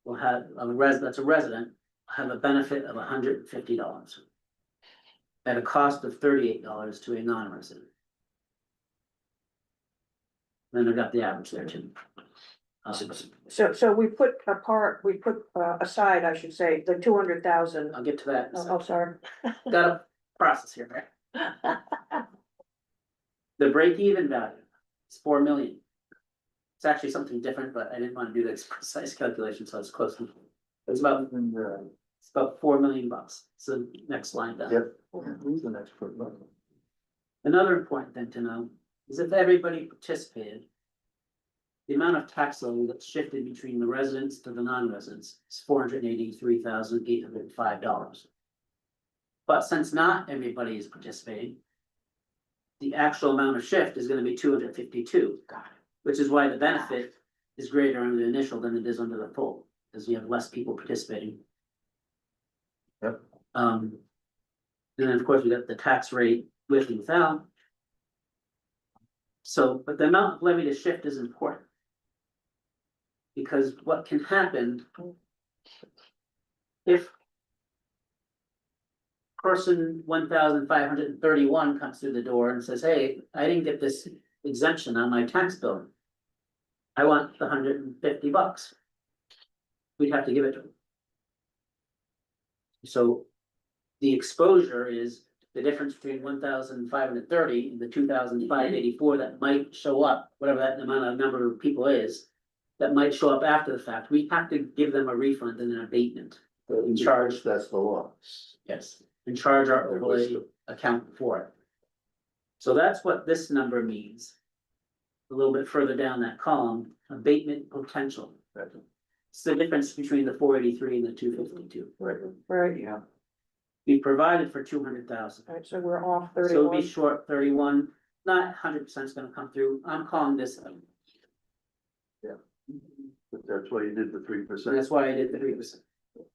will have, that's a resident, have a benefit of $150 at a cost of $38 to a non-resident. Then I got the average there too. So we put aside, I should say, the 200,000. I'll get to that. in a Oh, second. sorry. Got a process here. The break-even value is 4 million. It's actually something different, but I didn't want to do this precise calculation, so it's close. It's about $4 million. So next line down. Yep. Who's the next part? Another important thing to know is if everybody participated, the amount of tax levy that's shifted between the residents to the non-residents is $483,805. But since not everybody is participating, the actual amount of shift is gonna be 252, which is why the benefit is greater under the initial than it is under the full, because you have less people participating. Yep. And then, of course, we got the tax rate with and without. So, but the amount of levy to shift is important. Because what can happen if person 1,531 comes through the door and says, hey, I didn't get this exemption on my tax bill. I want the $150. We'd have to give it to them. So the exposure is the difference between 1,530 and the 2,584 that might show up, whatever that number of people is, that might show up after the fact. We have to give them a refund and an abatement. In charge, That's the law. yes, and charge our overlay account for it. So that's what this number means. A little bit further down that column, abatement potential. It's the difference between the 483 and the 252. Right, yeah. We provided for 200,000. Right, so we're off So we'll be 31. short 31, not 100% is gonna come through. I'm calling this, But that's why you did the and 3%. that's why I did the 3%.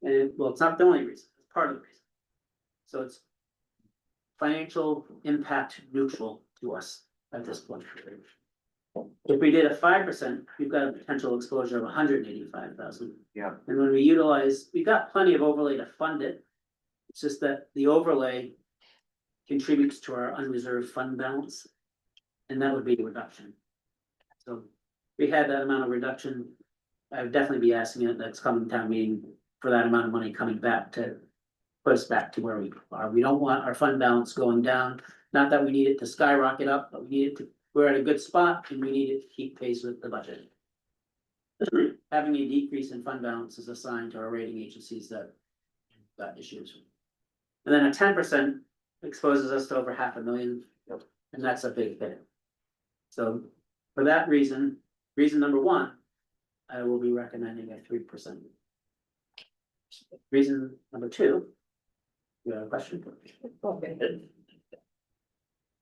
And well, it's not the only reason, it's part of the reason. So it's financial impact neutral to us at this point. If we did a 5%, we've got a potential exposure of 185,000. Yeah. And when we utilize, we've got plenty of overlay to fund it. It's just that the overlay contributes to our unreserved fund balance. And that would be a reduction. So if we had that amount of reduction, I would definitely be asking it next coming town meeting for that amount of money coming back to put us back to where we are. We don't want our fund balance going down. Not that we need it to skyrocket up, but we need it to, we're at a good spot and we need it to keep pace with the budget. Having a decrease in fund balance is a sign to our rating agencies that got issues. And then a 10% exposes us to over $500,000, and that's a big hit. So for that reason number 1, I will be recommending a 3%. Reason number 2, you have a question?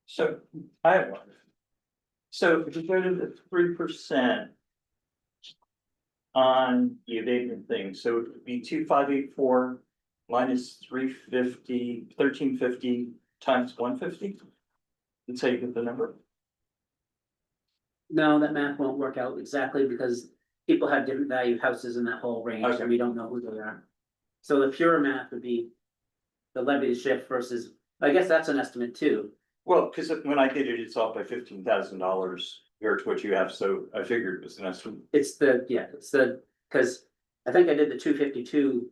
So I have one. So if you go to the 3% on the abatement thing, so it would be 2,584 minus 350, 1,350 times 150. That's how you get the number. No, that math won't work out exactly because people have different value houses in that whole range Okay. and we don't know who they are. So the pure math would be the levy shift versus, I guess that's an estimate too. Well, cause when I did it, it's off by $15,000 compared to what you have, so I figured it was an estimate. It's cause I think I did the 252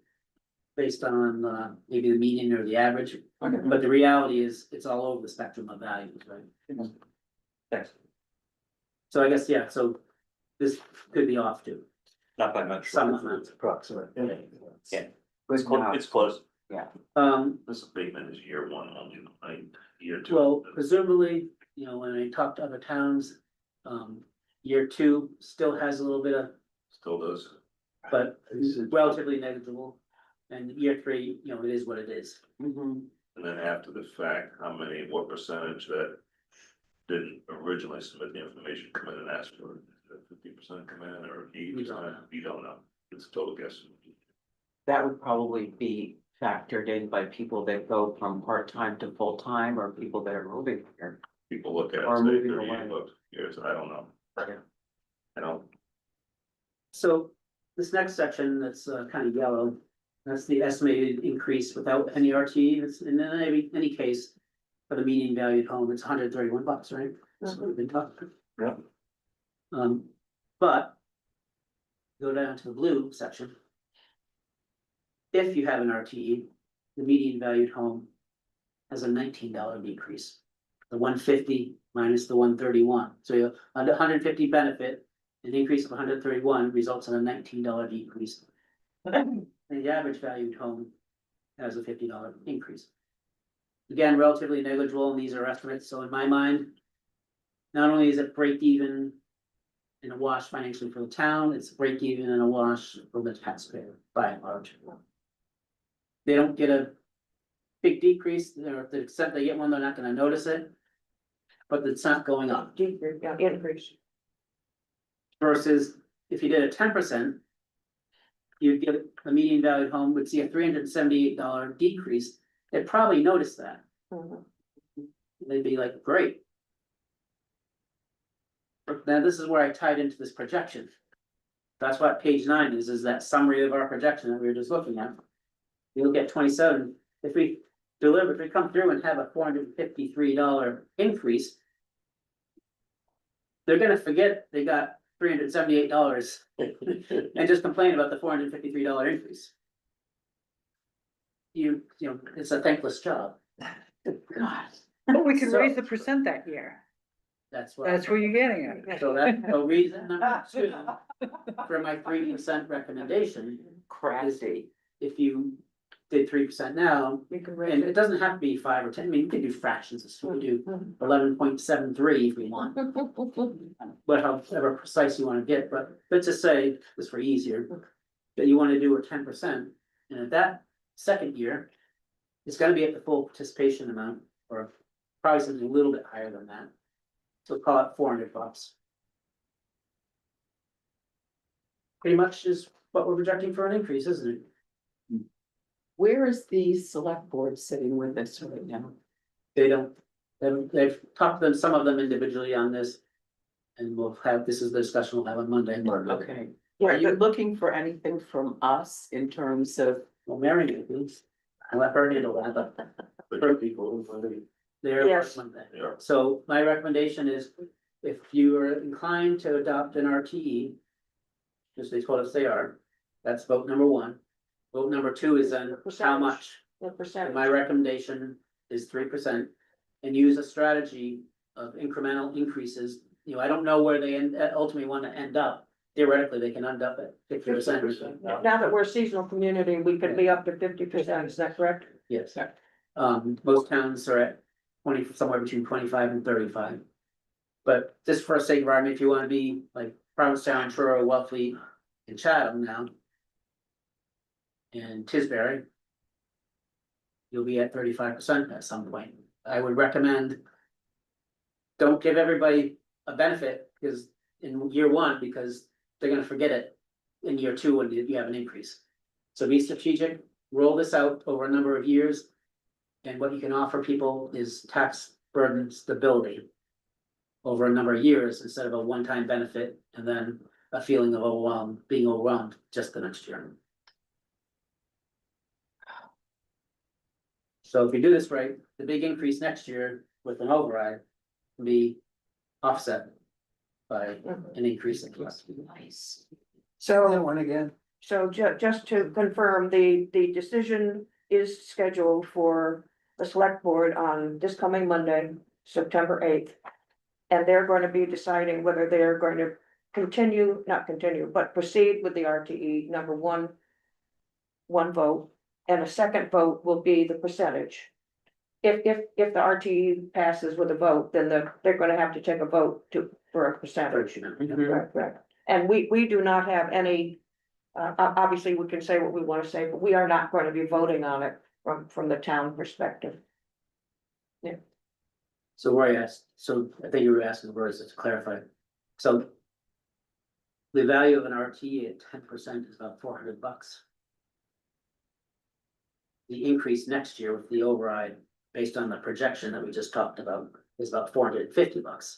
based on, maybe the median or the average, but the reality is, it's all over the spectrum of values, right? Thanks. So I guess, yeah, so this could be off too, Not by much. some amount. It's approximate. Yeah. But It's close. This abatement is year one only, like, year two. Well, presumably, when I talk to other towns, year two still has a little bit of, Still does. but relatively negligible. And year three, it is what it is. Mhm. And then after the fact, what percentage that didn't originally submit the information come in and ask for it? 50% come in or 80%? You don't know. It's a total guess. That would probably be factored in by people that go from part-time to full-time or people that are moving here. People look at it Or and say moving 38 away. bucks years, I don't know. I don't, So this next section that's kind of yellow, that's the estimated increase without any RT. It's in any case. For the median valued home, it's $131, right? That's what we've been talking. Yeah. But. Go down to the blue section. If you have an RTE, the median valued home. Has a $19 decrease. The 150 minus the 131, so you have a 150 benefit, an increase of 131 results in a $19 decrease. And the average valued home has a $50 increase. Again, relatively negligible, and these are estimates, so in my mind. Not only is it break even. In a wash financially for the town, it's break even and a wash for the taxpayer by and large. They don't get a. Big decrease, or to the extent they get one, they're not gonna notice it. But it's not going up. Decrease, yeah, increase. Versus if you did a 10%. You'd get a median valued home would see a $378 decrease, they'd probably notice that, Mhm. they'd be like, great. Now, this is where I tied into this projection. That's what page 9 is that summary of our projection that we were just looking at. You look at 27, if we come through and have a $453 increase. They're gonna forget they got $378 and just complain about the $453 increase. You know, it's a thankless job. God. But we can So- raise the percent that year. That's what. That's where you're getting at. So that's the reason number 2 for my 3% recommendation. Crafty. If you did 3% now, You can and raise it doesn't have to be 5 or 10, I mean, you can do fractions, so we do 11.73 if we want. But however precise you wanna get, but let's just say, just for easier, that you wanna do a 10%, and at that second year. It's gonna be at the full participation amount, or probably something a little bit higher than that. So call it $400. Pretty much is what we're projecting for an increase, isn't it? Where is the select board sitting with this right now? They don't, they've talked to them, some of them individually on this. And this is the discussion we'll have on Monday. Okay, are you looking for anything from us in terms of, Well, Mary, please, I let her handle that, but but the people who they're. Yes. Yeah. So my recommendation is, if you are inclined to adopt an RTE. Just as what they are, that's vote number 1. Vote number 2 is then how Percentage. much. The And percentage. my recommendation is 3%, and use a strategy of incremental increases. I don't know where they ultimately want to end up. Theoretically, they can end up at 50%. Now that we're a seasonal community, we could be up to 50%, is that correct? Yes. Most towns are at 20, somewhere between 25 and 35. But just for the sake of argument, if you want to be like Provincetown, Truro, Wellfleet, and Chatham now. And Tisbury. You'll be at 35% at some point. I would recommend. Don't give everybody a benefit because in year 1, because they're gonna forget it in year 2 when you have an increase. So be strategic, roll this out over a number of years. And what you can offer people is tax burden stability. Over a number of years instead of a one-time benefit and then a feeling of being overwhelmed just the next year. So if we do this right, the big increase next year with an override will be offset by an increase in cost. Nice. So, one again. so just to confirm, the decision is scheduled for the select board on this coming Monday, September 8th. And they're going to be deciding whether they're going to continue, not continue, but proceed with the RTE, number one. One vote, and a second vote will be the percentage. If the RTE passes with a vote, then they're gonna have to take a vote for a percentage. Right. And we do not have any, obviously, we can say what we wanna say, but we are not going to be voting on it from the town perspective. So Roy asked, so I think you were asking Royce to clarify. So the value of an RTE at 10% is about $400. The increase next year with the override, based on the projection that we just talked about, is about $450.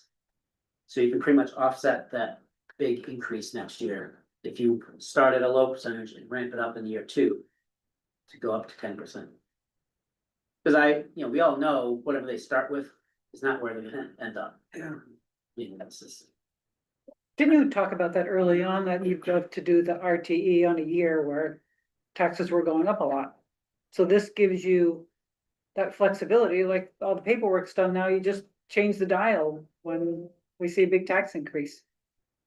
So you can pretty much offset that big increase next year if you start at a low percentage and ramp it up in year 2 to go up to 10%. Because we all know whatever they start with is not where they're gonna end up. Yeah. That's just. Didn't you talk about that early on, that you'd love to do the RTE on a year where taxes were going up a lot? So this gives you that flexibility, like all the paperwork's done now, you just change the dial when we see a big tax increase.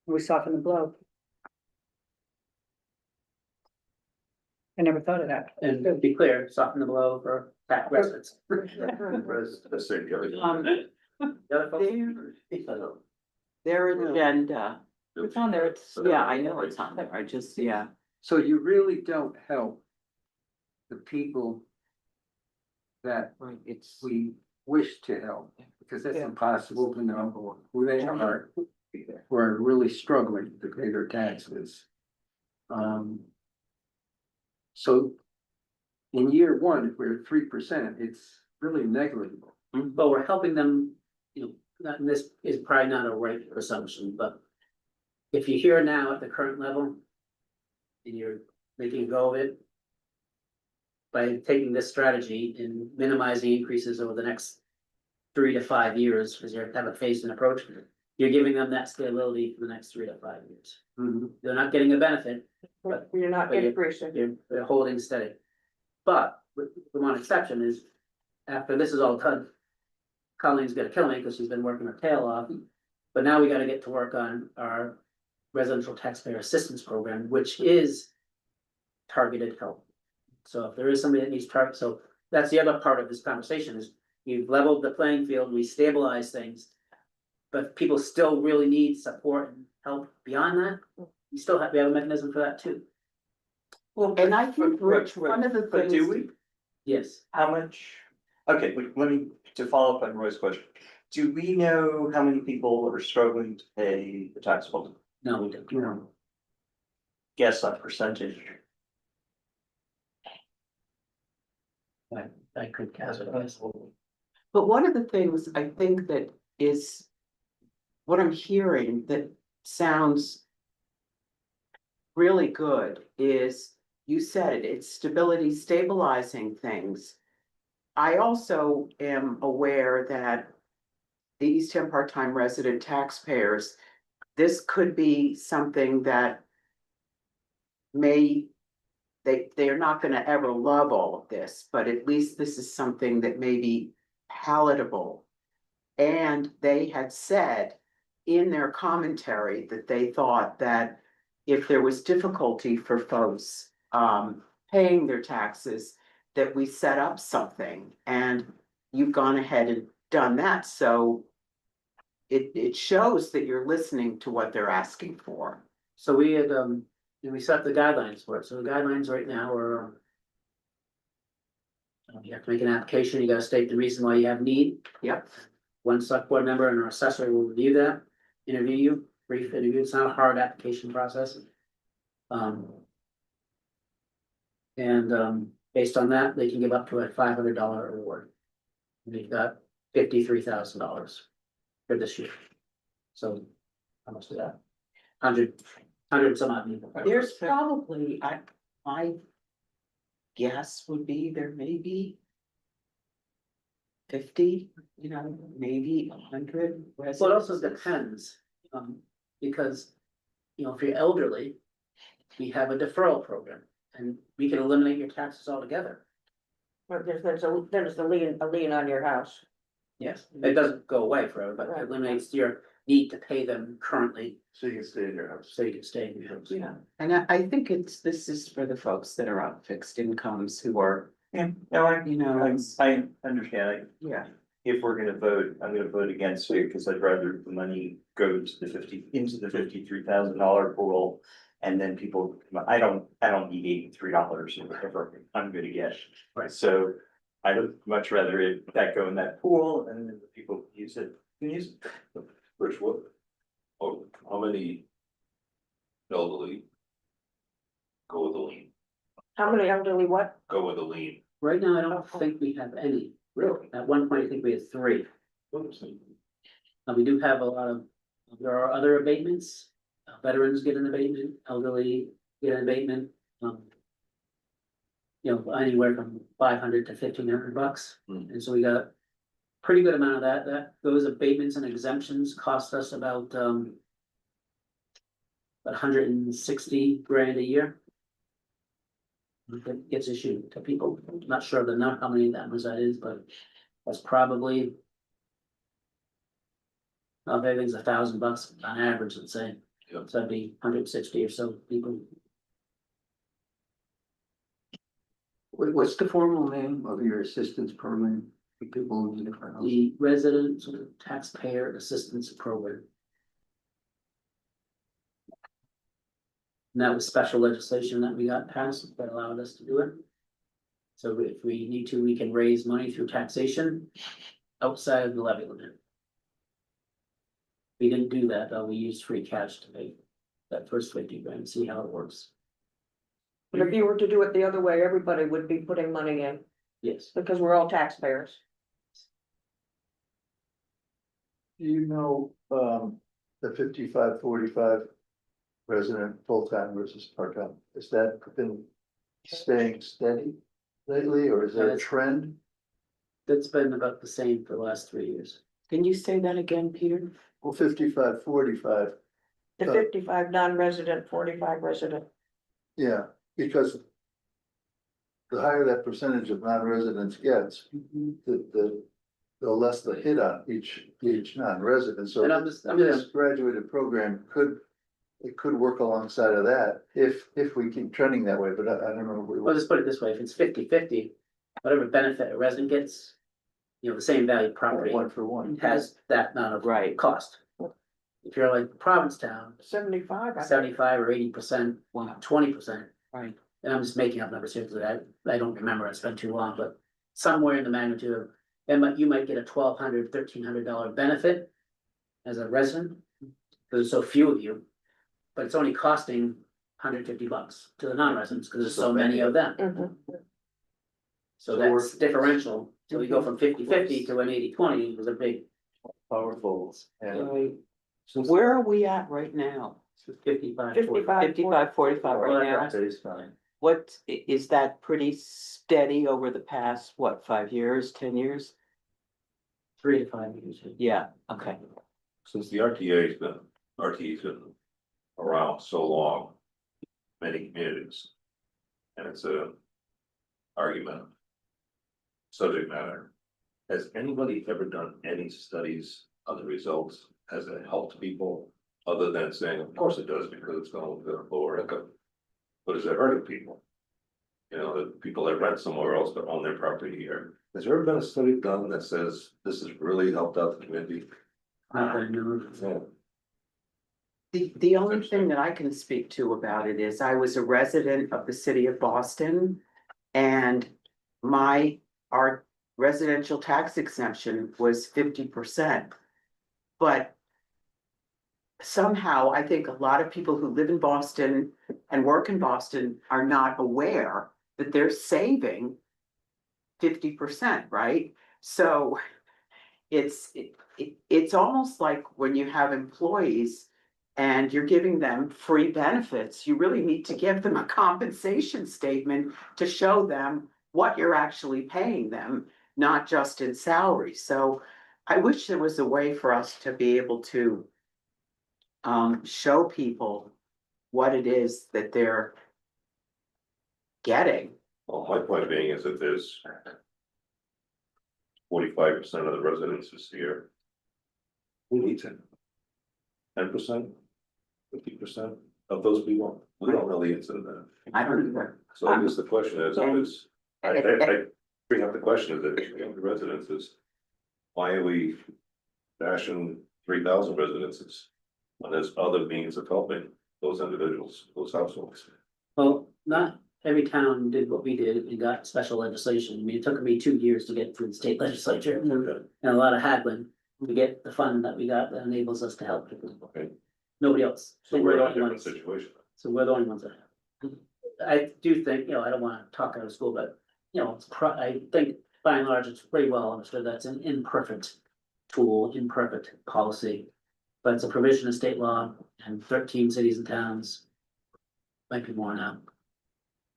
We soften the blow. I never thought of that. And to be clear, soften the blow for tax residents. Let's say the other. The other folks? Their agenda, It's on there, it's, yeah, I know it's on there, I just, yeah. So you really don't help the people that Right, it's. we wish to help, because it's Yeah. impossible to know who they are, who are really struggling to pay their taxes. So in year one, if we're at 3%, it's really negligible. But we're helping them, and this is probably not a right assumption, but. If you're here now at the current level. And you're making a go of it. By taking this strategy and minimizing increases over the next 3 to 5 years, because you have a phased approach. You're giving them that stability for the next 3 to 5 years. They're not getting a benefit, But you're not But you- increasing. they're holding steady. But with the one exception is, after this is all done. Colleen's gonna kill me because she's been working her tail off, but now we gotta get to work on our residential taxpayer assistance program, which is targeted help. So if there is somebody that needs target, so that's the other part of this conversation is you've leveled the playing field, we stabilize things. But people still really need support and help beyond that. We have a mechanism for that too. Well, and I think, But- Rich, one of the But things. do we? Yes, How much? Okay, let me, to follow up on Roy's question. Do we know how many people are struggling to pay the tax bill? no, we don't. Guess that percentage. I could cast it. But one of the things I think that is what I'm hearing that sounds really good is, you said it, it's stability, stabilizing things. I also am aware that the East End part-time resident taxpayers, this could be something that they are not gonna ever love all of this, but at least this is something that may be palatable. And they had said in their commentary that they thought that if there was difficulty for folks paying their taxes, that we set up something, and you've gone ahead and done that, so it shows that you're listening to what they're asking for. So we had, we set the guidelines for it, so the guidelines right now are. You have to make an application, you gotta state the reason why you have need. Yep. One select board member and our assessor will review that, interview you, brief interview, it's not a hard application process. Based on that, they can give up to a $500 award. We've got $53,000 for this year. So, how much is that? 100 some odd people. There's probably, my guess would be there may be 50, maybe 100 residents. Well, it also depends, because, if you're elderly, we have a deferral program, and we can eliminate your taxes altogether. But there's a lien on your house. Yes, it doesn't go away forever, but Right. it eliminates your need to pay them currently, So you can stay in your house. so you can stay in your house. Yeah, and I think this is for the folks that are on fixed incomes who are, Yeah, no, I it's- I understand. yeah. If we're gonna vote, I'm gonna vote against it, because I'd rather the money go to the into the $53,000 pool. And then people, I don't need $83 or whatever I'm gonna get. Right. So I would much rather that go in that pool, and then the people use it, can use it. Rich, what? Oh, how many elderly go with a lien? How many elderly what? Go with a lien? Right now, I don't think we have any, really. At one point, I think we had 3. We do have a lot of, there are other abatements. Veterans get an abatement, elderly get an abatement. Anywhere from $500 to $1,500. And so we got a pretty good amount of that. Those abatements and exemptions cost us about 160 grand a year. That gets issued to people. I'm not sure how many of that is, but that's probably. Everything's $1,000 on average, let's say. Yep. So that'd be 160 or so people. What's the formal name of your assistance program for people who live in different houses? The resident taxpayer assistance program. And that was special legislation that we got passed that allowed us to do it. So if we need to, we can raise money through taxation outside of the levy limit. We didn't do that, though. We used free cash to pay that first 50 grand, see how it works. But if you were to do it the other way, everybody would be putting money in, Yes. because we're all taxpayers. Do you know, the 55-45 resident full-time versus part-time, has that been staying steady lately, or is there a trend? That's been about the same for the last 3 years. Can you say that again, Peter? Well, 55-45, The 55 non-resident, 45 resident. yeah, because the higher that percentage of non-residents gets, the less the hit on each non-resident, so And I'm this just, graduated program could work alongside of that, if we keep trending that way, but I don't know. if I'll just put it this way, if it's 50-50, whatever benefit a resident gets, the same value property One for one. has that amount of Right. cost. If you're like Provincetown, 75. I think. 75 or 80%, Wow. 20%. Right. And I'm just making up numbers here because I don't remember, it's been too long, but somewhere in the magnitude of, you might get a $1,200, $1,300 benefit as a resident, because there's so few of you, but it's only costing $150 to the non-residents because there's so many of them. Mhm. So that's differential. So we go from 50-50 to an 80-20 was a big Powerful, and Right. So where are we at right now? 55. 55. 45 right now. baseline. What, is that pretty steady over the past, 5 years, 10 years? 3 to 5 years. Yeah, okay. Since the RTA's been around so long, many communities. And it's a argument. Subject matter. Has anybody ever done any studies on the results? Has it helped people? Other than saying, of course it does, because it's gonna lower income. But is it hurting people? The people that rent somewhere else that own their property here. Has there ever been a study done that says this has really helped out the community? Not that I know of. Yeah. The only thing that I can speak to about it is I was a resident of the city of Boston. And our residential tax exemption was 50%. But somehow I think a lot of people who live in Boston and work in Boston are not aware that they're saving 50%, right? So it's almost like when you have employees and you're giving them free benefits, you really need to give them a compensation statement to show them what you're actually paying them. not just in salary. So I wish there was a way for us to be able to show people what it is that they're getting. Well, my point being is that there's 45% of the residences here. Who needs it? 10%? 50% of those people, we don't know the answer to that. I don't either. So I guess the question is, I bring up the question is that if we have the residences, why are we bashing 3,000 residences? When there's other means of helping those individuals, those households. Well, not every town did what we did and got special legislation. I mean, it took me 2 years to get through the state legislature and a lot of haggling to get the fund that we got that enables us to help people. Okay. Nobody else. So So we're we're the in a only different ones. situation. So we're the only ones that have. I do think, I don't wanna talk out of school, but, I think by and large, it's pretty well understood that's an imperfect tool, imperfect policy. But it's a provision of state law and 13 cities and towns. Might be more now.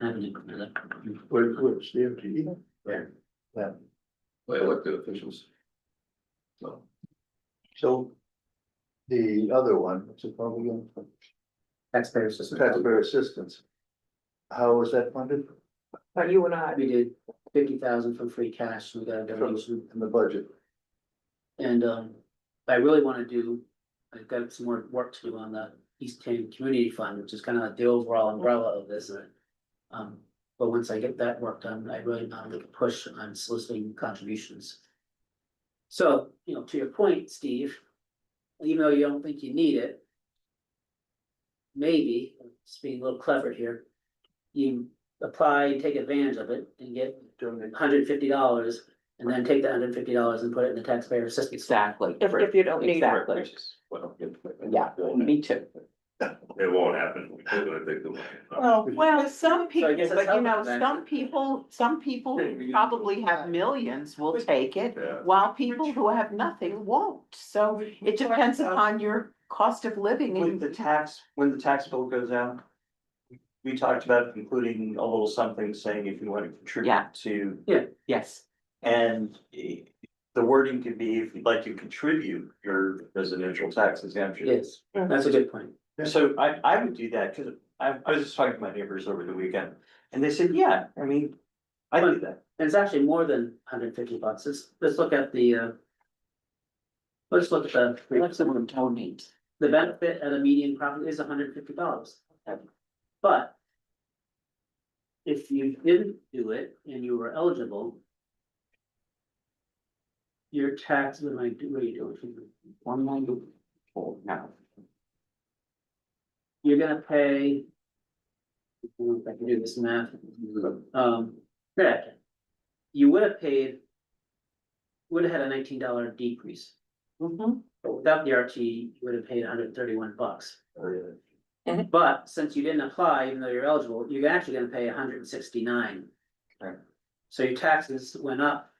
Haven't implemented it. Where's the MTE? By elected officials. So. So the other one, what's it called again? Taxpayer system. Taxpayer assistance. How was that funded But you and I, We did 50,000 from free cash, we got a donation, in the budget? and I really wanna do, I've got some more work to do on the East Hampton Community Fund, which is kind of like the overall umbrella of this. But once I get that work done, I really want to make a push on soliciting contributions. So, to your point, Steve, even though you don't think you need it, maybe, just being a little clever here, you apply and take advantage of it and get $150, and then take the $150 and put it in the taxpayer assistance. Exactly. if you don't need it. Exactly. Yeah, me too. It won't happen. We're gonna take the money. Well, some people, So I guess that's but helpful then. some people probably have millions will take it, Yeah. while people who have nothing won't. So it depends upon your cost of living When and the tax bill goes out, we talked about including a little something saying if you want to Yeah. contribute to. yes. And the wording could be if you'd like to contribute your residential tax exemption. Yes, that's a good point. So I would do that, cause I was just talking to my neighbors over the weekend, and they said, yeah, I mean, I do that. And it's actually more than $150. Let's look at the. Let's look at Let someone donate. the benefit at a median property is $150. But. If you didn't do it and you were eligible. Your tax, what are you doing? 194 now. You're gonna pay. I don't know if I can do this math. Yeah. You would have paid. Would have had a $19 decrease, Mhm. but without the RT, you would have paid $131. Oh, But since you didn't apply, even though you're eligible, you're actually gonna pay $169. Right. So your taxes went up.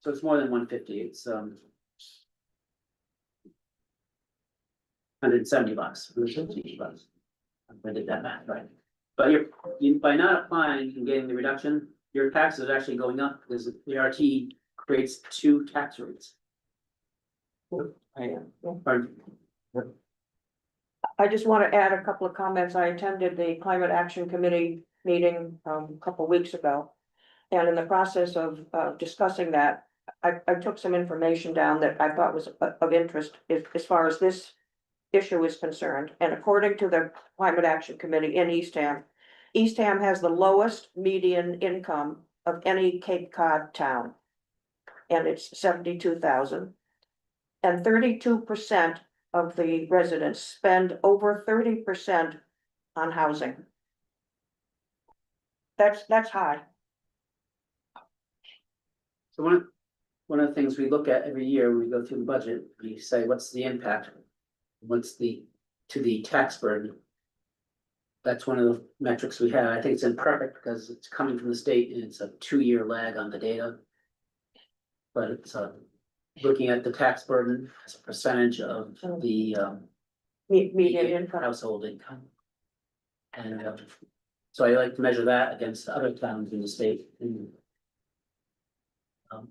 So it's more than 150, it's $170, $150. I did that math right. But by not applying and getting the reduction, your taxes are actually going up because the RT creates 2 tax rates. Or- I just want to add a couple of comments. I attended the Climate Action Committee meeting a couple weeks ago. And in the process of discussing that, I took some information down that I thought was of interest as far as this issue is concerned. And according to the Climate Action Committee in Eastham, Eastham has the lowest median income of any Cape Cod town. And it's 72,000. And 32% of the residents spend over 30% on housing. That's high. So one of the things we look at every year when we go through the budget, we say, what's the impact? What's to the tax burden? That's one of the metrics we have. I think it's imperfect because it's coming from the state and it's a 2-year lag on the data. But it's looking at the tax burden as a percentage of the Median income. household income. And So I like to measure that against other towns in the state. And, I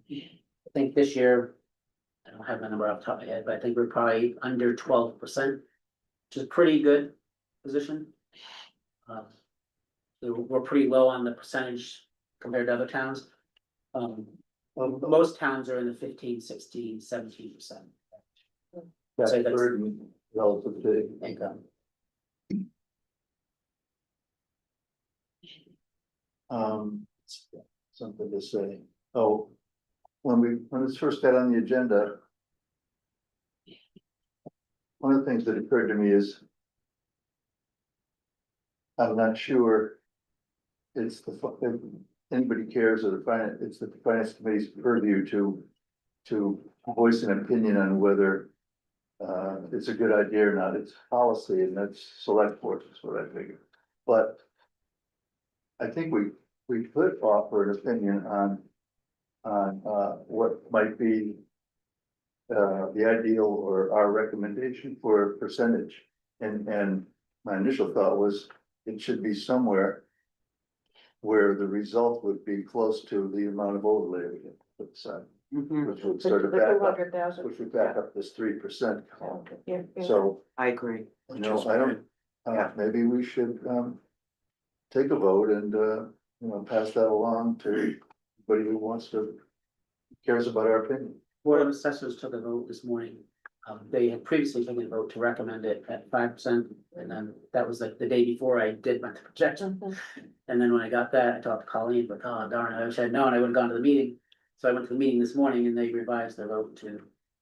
think this year, I don't have the number off the top of my head, but I think we're probably under 12%, which is a pretty good position. So we're pretty low on the percentage compared to other towns. Most towns are in the 15, 16, 17%. That's So that's- burden relative to income. something to say. Oh, when this first got on the agenda, one of the things that occurred to me is I'm not sure it's if anybody cares or it's the finance committee's purview to voice an opinion on whether it's a good idea or not. It's policy and that's select board is what I figure. But I think we could offer an opinion on what might be the ideal or our recommendation for a percentage. And my initial thought was it should be somewhere where the result would be close to the amount of overlay we get put aside, Mhm, which would The sort of back up, 200,000. which would back up this 3%. Yeah, yeah. So, I agree. you know, I don't, maybe we should, take a vote and, pass that along to anybody who wants to, cares about our opinion. Board of Assessors took a vote this morning. They had previously taken a vote to recommend it at 5%, and then that was like the day before I did my projection. And then when I got that, I talked to Colleen, but oh darn, I wish I'd known, I would have gone to the meeting. So I went to the meeting this morning and they revised their vote to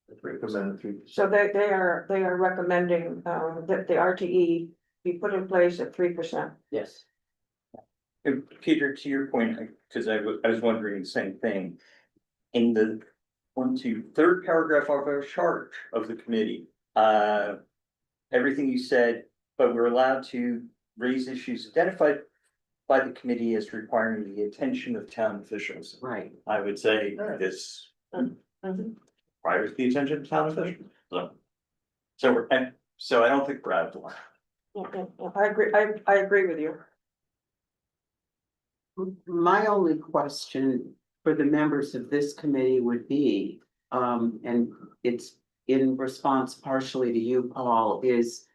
the 3%. Recommended 3%. So they are recommending, that the RTE be put in place at 3%. Yes. And Peter, to your point, because I was wondering the same thing. In the third paragraph of our chart of the committee, everything you said, but we're allowed to raise issues identified by the committee as requiring the attention of town officials. Right. I would say this Mhm. requires the attention of town officials, so I don't think we're out of line. Yeah, I agree, I agree with you. My only question for the members of this committee would be, and it's in response partially to you, Paul, is,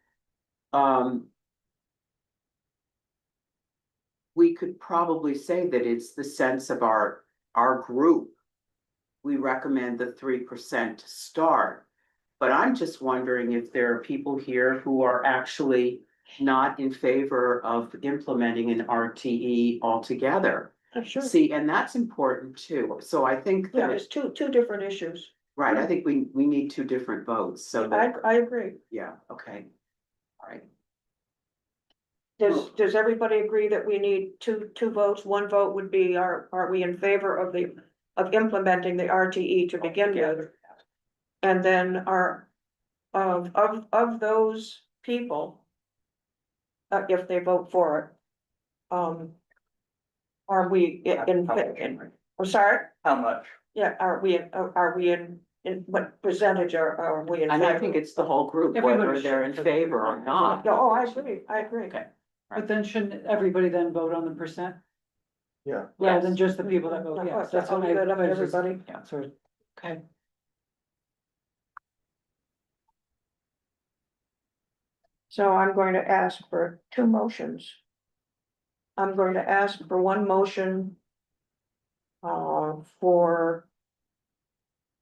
we could probably say that it's the sense of our group. We recommend the 3% to start, but I'm just wondering if there are people here who are actually not in favor of implementing an RTE altogether. Sure. See, and that's important too. So I think Yeah, that, it's two different issues. right, I think we need two different votes, so that, I agree. yeah, okay. All right, Does everybody agree that we need two votes? One vote would be, are we in favor of implementing the RTE to begin with? And then of those people, if they vote for it, are we I'm sorry? How much? Yeah, are we in what percentage are we in? and I favor? think it's the whole group, Everybody whether they're in should. favor or not. Oh, I agree. Okay. But then shouldn't everybody then vote on the percent? Yeah. Rather than just the people that vote yes, that's what I. Good of I was just- everybody. Yeah, sort of. Okay. So I'm going to ask for two motions. I'm going to ask for one motion. For.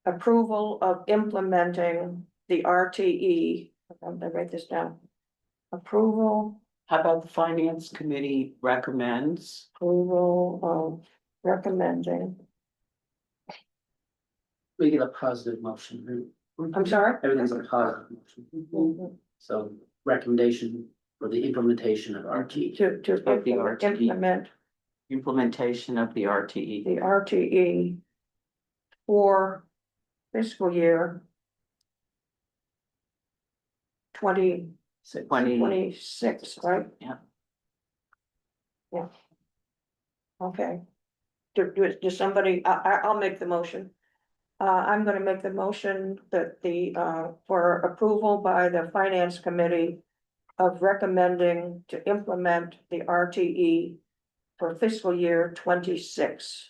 Approval of implementing the RTE. I'm gonna write this down. Approval, How about the finance committee recommends? approval of recommending, We get a positive motion. I'm sorry? Everything's a positive motion. So recommendation for the implementation of RT. To Of the RTE. implement Implementation of the RTE. the RTE. For fiscal year. 2026, right? Yeah. Yeah. Okay. Does somebody, I'll make the motion. I'm gonna make the motion that for approval by the finance committee. of recommending to implement the RTE for fiscal year 26.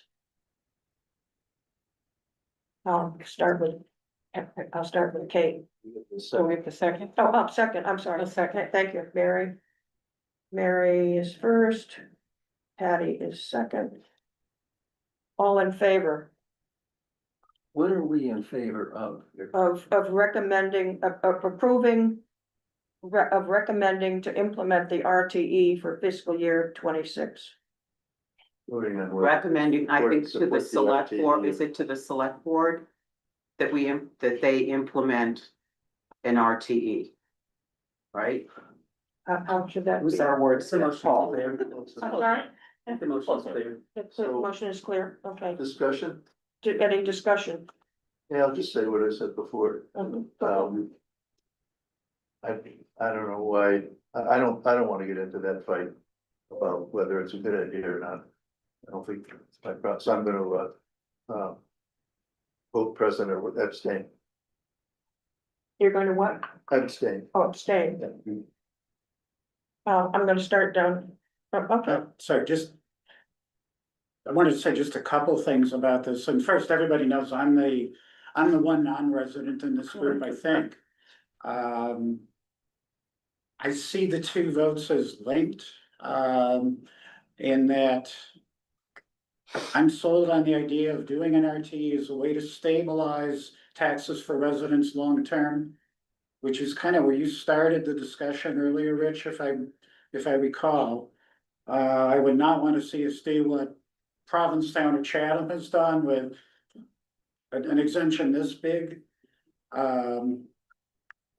I'll start with Kate. So we have a second? Oh, second, I'm sorry. A second. Thank you, Mary. Mary is first. Patty is second. All in favor What are we in favor of? of recommending, of approving. Of recommending to implement the RTE for fiscal year 26. Voting on what- Recommending, I think, to support the the select board, RTE. is it to the select board? That that they implement an RTE? Right? How should that be? Who's our word? The motion's Paul. clear. I'm sorry, The motion's clear. the motion is clear, okay. Discussion? Any discussion? Yeah, I'll just say what I said before. Mhm. I don't know why, I don't wanna get into that fight about whether it's a good idea or not. I don't think it's my problem, so I'm gonna, vote president or abstain, You're going to what? abstain. Oh, abstain. I'm gonna start down. Okay, Sorry, I wanted to say just a couple things about this, and first, everybody knows I'm the one non-resident in this group, I think. I see the two votes as linked, in that I'm sold on the idea of doing an RTE as a way to stabilize taxes for residents long-term, which is kind of where you started the discussion earlier, Rich, if I recall. I would not want to see us do what Provincetown or Chatham has done with an exemption this big. I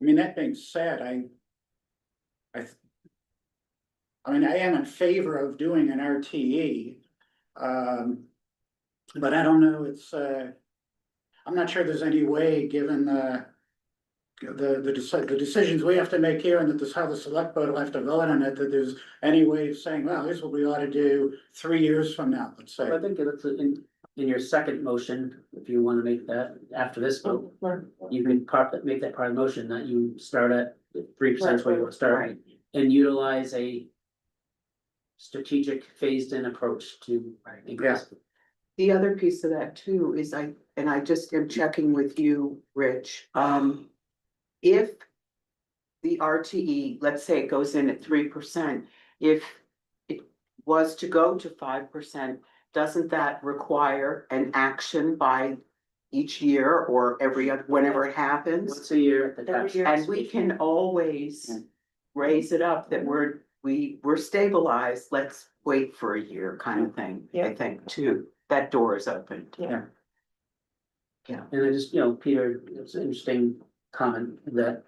mean, that being said, I mean, I am in favor of doing an RTE. But I don't know, I'm not sure there's any way, given the decisions we have to make here, and that this, how the select board will have to vote on it, that there's any way of saying, well, here's what we ought to do 3 years from now, let's say. I think it's in your second motion, if you wanna make that after this vote, you can make that part of the motion that you start at 3% where you want to start. Right. And utilize a strategic phased-in approach to increase. The other piece of that too is I just am checking with you, Rich, if the RTE, let's say it goes in at 3%, if it was to go to 5%, doesn't that require an action by each year or every other, whenever it happens? Once a year at the Every tax. year. And we can always raise it up that we're stabilized, let's wait for a year kind of thing, I Yeah. think, too. That door is open. Yeah. And I just, Peter, it's an interesting comment that,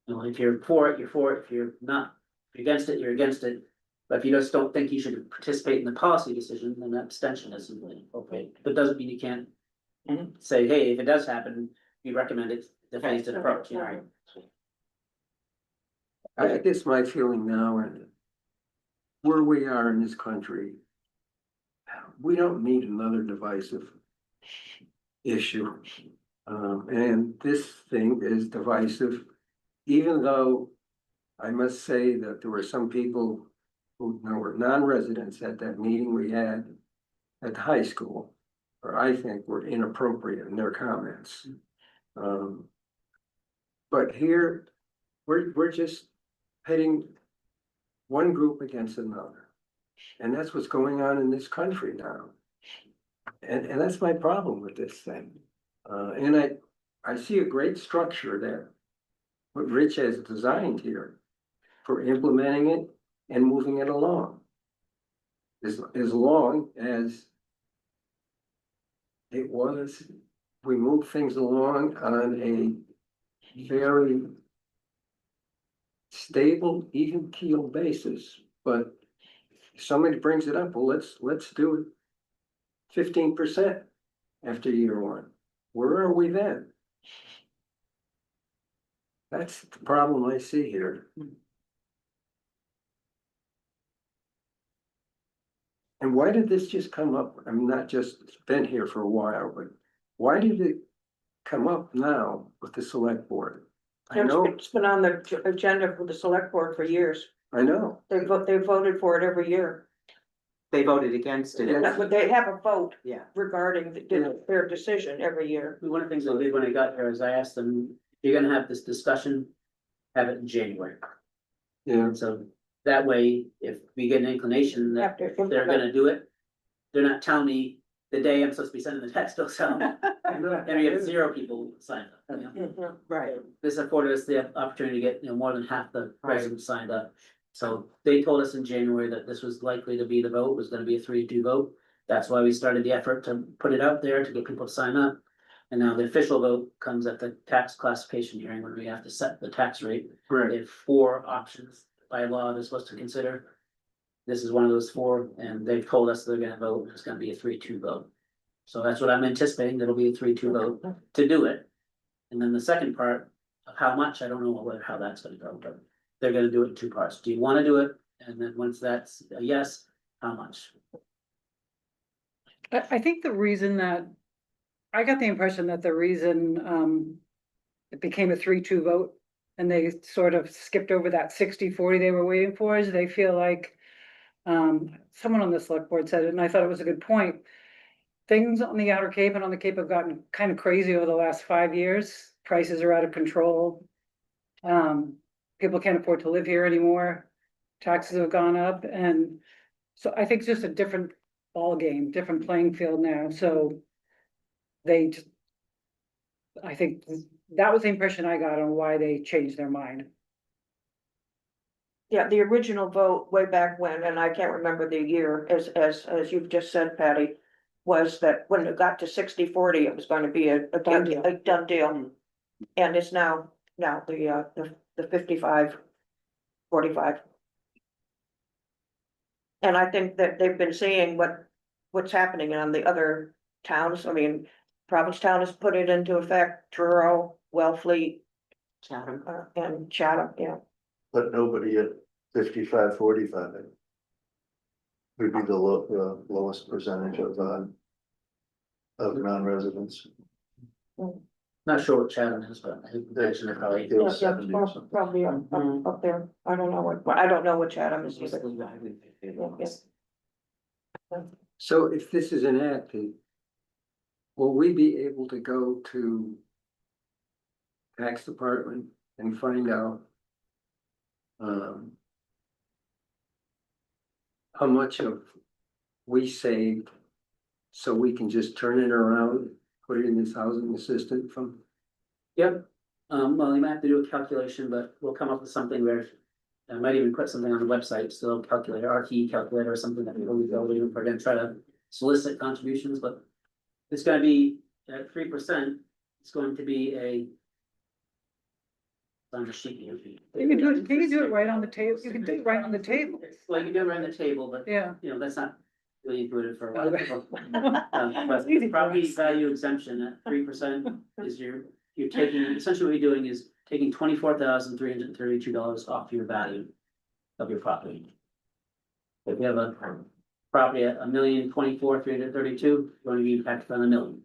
if you're for it, you're for it. If you're not, if you're against it, you're against it. But if you just don't think you should participate in the policy decision, then abstention isn't really appropriate. But doesn't mean you can't say, hey, if it does happen, we recommend it, the phased-in approach, I guess my feeling now and where we are in this country, we don't need another divisive issue. And this thing is divisive, even though I must say that there were some people who were non-residents at that meeting we had at the high school, or I think were inappropriate in their comments. But here, we're just pitting one group against another. And that's what's going on in this country now. And that's my problem with this thing. And I see a great structure there. What Rich has designed here for implementing it and moving it along. As long as we move things along on a very stable, even keel basis, but if somebody brings it up, well, let's do it 15% after year one. Where are we then? That's the problem I see here. And why did this just come up? I'm not just been here for a while, but why did it come up now with the select board? I know, It's been on the agenda for the select board for years. I know. They voted for it every year. They voted against it. But they have a vote Yeah. regarding their decision every year. One of the things I did when I got here is I asked them, if you're gonna have this discussion, have it in January. Yeah, And so that way, if we get an inclination that After. they're gonna do it, they're not telling me the day I'm supposed to be sending the tax bill, so. And we have 0 people signed up, you know? Mhm. Right. This afforded us the opportunity to get, more than half the residents signed up. So they told us in January that this was likely to be the vote, was gonna be a 3-2 vote. That's why we started the effort to put it out there to get people to sign up. And now the official vote comes at the tax classification hearing when we have to set the tax rate. right. They have 4 options by law they're supposed to consider. This is one of those 4, and they've told us they're gonna vote, it's gonna be a 3-2 vote. So that's what I'm anticipating, it'll be a 3-2 vote to do it. And then the second part of how much, I don't know how that's gonna go, but they're gonna do it in 2 parts. Do you wanna do it? And then once that's a yes, how much? I think the reason that, I got the impression that the reason, it became a 3-2 vote, and they sort of skipped over that 60-40 they were waiting for, is they feel like, someone on the select board said it, and I thought it was a good point. Things on the Outer Cape and on the Cape have gotten kind of crazy over the last 5 years. Prices are out of control. People can't afford to live here anymore. Taxes have gone up, and so I think it's just a different ball game, different playing field now, so I think that was the impression I got on why they changed their mind. Yeah, the original vote way back when, and I can't remember the year, as you've just said, Patty, was that when it got to 60-40, it was going to be a Done deal. done deal. And it's now the 55-45. And I think that they've been seeing what's happening on the other towns. I mean, Provincetown has put it into effect, Truro, Wellfleet, Chatham. and Chatham, yeah. But nobody at 55-45 would be the lowest percentage of non-residents. Not sure what Chatham is, but I think they're probably. It was 70 or something. Probably up there. I don't know what Chatham is either. So if this is enacted, will we be able to go to tax department and find out how much of we saved, so we can just turn it around, put it in this housing assistant from? Yep, well, you might have to do a calculation, but we'll come up with something where. I might even put something on the website, still calculator, RTE calculator or something that people will go to, if we're gonna try to solicit contributions, but. It's gonna be at 3%, it's going to be a. On the sheet here. You can do it right on the table, you can do it right on the table, Well, you can do it around the table, but, yeah. that's not really intuitive for a lot of people. It's easy But for property us. value exemption at 3% is you're taking, essentially what you're doing is taking $24,332 off your value of your property. If you have a property at $1,024,332, you're going to be taxed on $1 million.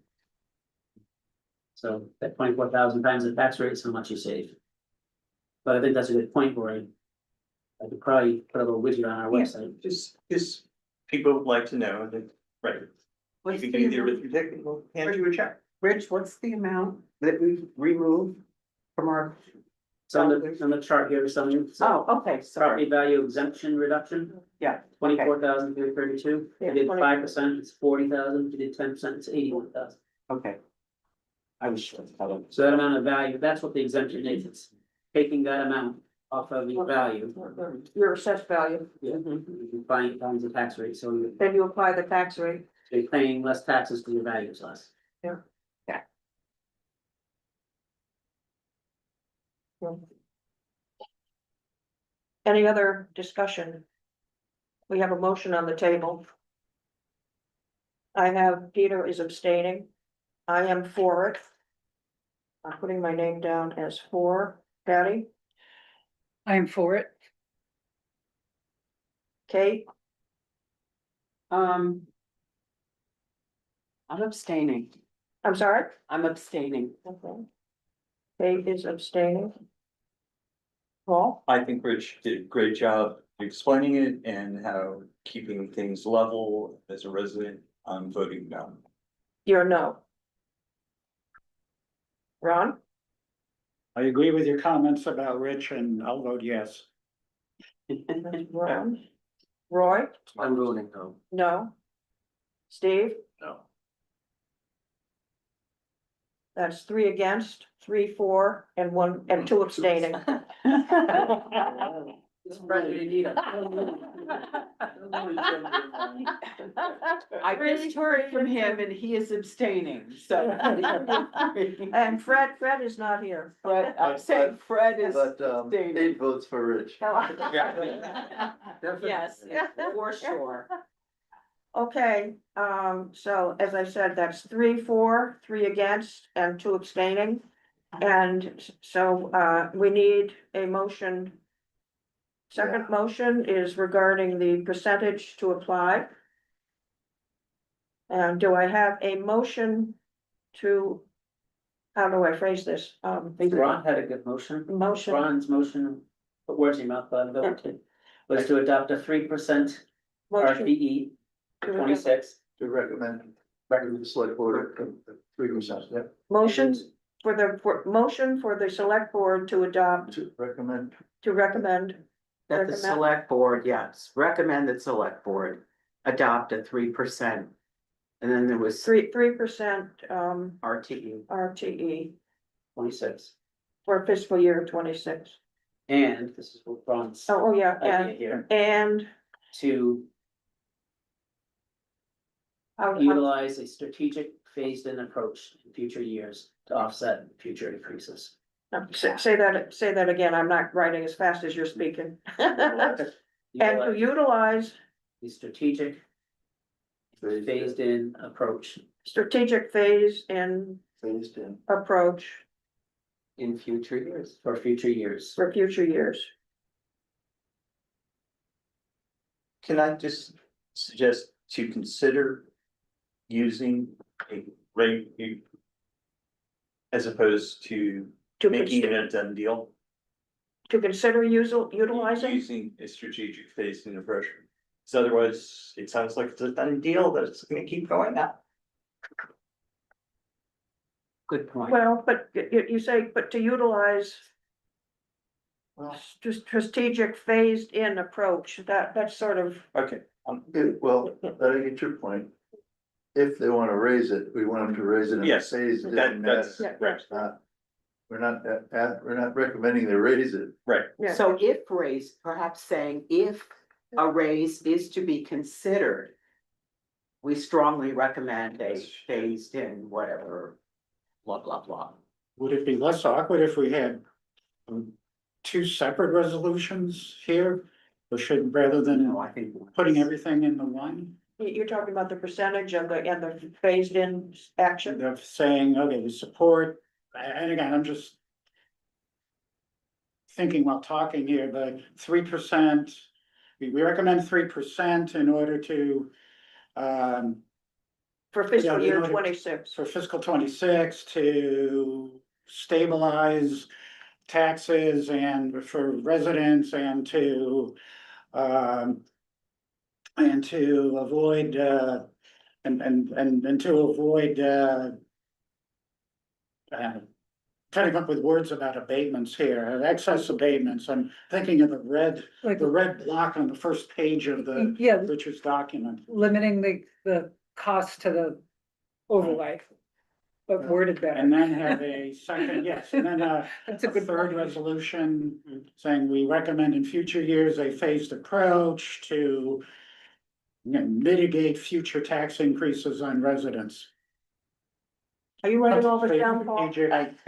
So that 24,000 times the tax rate is how much you save. But I think that's a good point, Rory. I could probably put a little widget on our website. Just people would like to know that, right, you What's can the do the amount- arithmetic, we'll hand you a check. Rich, what's the amount that we've removed from our? So on the chart here, something. Oh, okay, Property sorry. value exemption reduction, Yeah. 24,332. If you did 5%, it's 40,000. If you did 10%, it's 81,000. Okay. I was sure. So that amount of value, that's what the exemption is. It's taking that amount off of your value. Your assessed value, Yeah, you find times the tax rate, so then you apply the tax rate. you're paying less taxes because your value is less. Any other discussion? We have a motion on the table. I have Peter is abstaining. I am for it. I'm putting my name down as for. Patty, I'm for it. Kate, I'm abstaining. I'm sorry? I'm abstaining. Okay. Kate is abstaining. Paul, I think Rich did a great job explaining it and how keeping things level as a resident, I'm voting no. you're no. Ron, I agree with your comments about Rich and I'll vote yes. Ron, Roy, I'm voting no. no. Steve, No. that's 3 against, 3 for, and 1 and 2 abstaining. I just heard from him and he is abstaining, so. And Fred is not here. Fred, I'm saying Fred is But, abstaining. 8 votes for Rich. Yes, for sure. Okay, so as I said, that's 3 for, 3 against, and 2 abstaining. And so, we need a motion. Second motion is regarding the percentage to apply. And do I have a motion to, how do I phrase this? I think Ron had a good motion. Motion, Ron's motion, put words in your mouth, but I'm going to, was to adopt a 3% motion. RPE for 26. To recommend the select board 3%, yeah, Motions motion for the select board to adopt, to recommend. That the Recommend. select board, yes, recommend that select board adopt a 3%. And then there was 3% RTE. RTE 26. for fiscal year 26. And this is what Ron's Oh, yeah, idea here, and to how, utilize a strategic phased-in approach in future years to offset future increases. say that again, I'm not writing as fast as you're speaking. And to utilize The strategic phased-in approach strategic phase in Phased in. approach In future years. for future years. for future years. Can I just suggest to consider using a rate as opposed to To making it a done deal? consider utilizing, Using a strategic phased-in approach. So otherwise, it sounds like it's a done deal that it's gonna keep going up. Good point. well, but you say, but to utilize Well, strategic phased in approach, that's sort of, Okay, well, I get your point. If they wanna raise it, we want them to raise it in a Yes, phased in that's manner. right, We're not recommending they raise it. right. yeah. So if raise, perhaps saying if a raise is to be considered, we strongly recommend a phased in whatever, blah, blah, blah. Would it be less awkward if we had 2 separate resolutions here? Or should, rather than No, I think. putting everything in the one? You're talking about the percentage and the phased in action. Of saying, okay, we support, and again, I'm just thinking while talking here, but 3%, we recommend 3% in order to, For fiscal Yeah, in year order- 26. for fiscal 26 to stabilize taxes and for residents and to avoid, and to avoid, coming up with words about abatements here, excess abatements. I'm thinking of Like, the red block on the first page of the yeah, Richard's document. limiting the cost to the overlay. But worded And better. then have a second, yes, and then That's a a good third point. resolution saying we recommend in future years a phased approach to mitigate future tax increases on residents. Are you writing all this down, Paul? Strategic-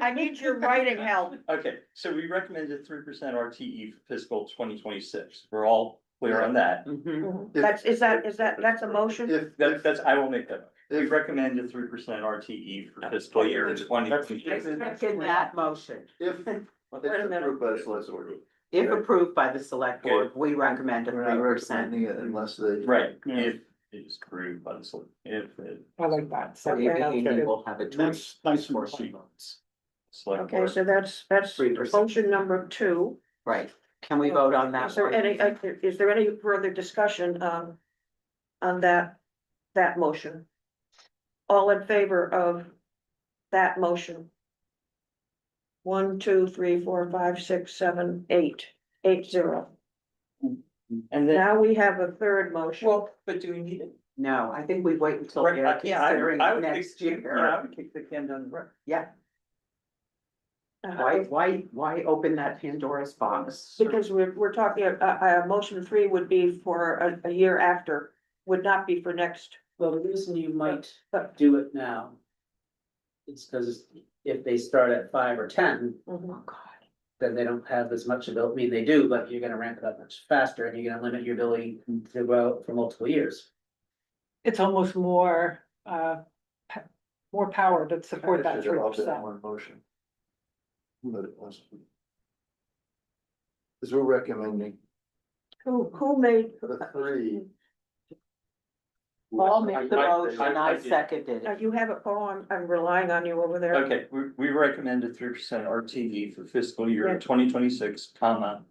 I need your writing help. Okay, so we recommended 3% RTE for fiscal 2026. We're all clear on that. Mhm. That's a motion? If, That's, I will make that. We if, recommended 3% RTE for fiscal year 2026. In that motion, if it's approved by the select board. if approved by the select board, we recommend a We're not 3%. recommending it unless they. Right, Yeah. if is approved by the select, if it. I like that. So, Maybe yeah, Amy good. will have a That's nice and portion clean. votes. select Okay, board. so that's 3%. motion number 2. Right, can we vote on that? Is there one? is there any further discussion, on that motion? All in favor of that motion? 1, 2, 3, 4, 5, 6, 7, 8, 8-0. And then, Now we have a third motion. well, but do we need it? No, I think we wait until Right, they're yeah, I would- considering I would next kick- year. Yeah, I would kick the can down the road. Yeah, Uh, why open that Pandora's box? Because we're talking, motion 3 would be for a year after, would not be for next. Well, the reason you might do it now. Is because if they start at 5 or 10, Oh, God. then they don't have as much ability, I mean, they do, but you're gonna ramp it up much faster and you're gonna limit your ability to go out for multiple years. It's almost more, more power to support that Should have all been 3%. One motion. But it wasn't. Cause we're recommending Who made? the 3. Paul made the I- motion, I I did. seconded it. You have it, Paul, I'm relying on you over there. Okay, we recommend a 3% RTE for fiscal year Yeah. 2026, comma,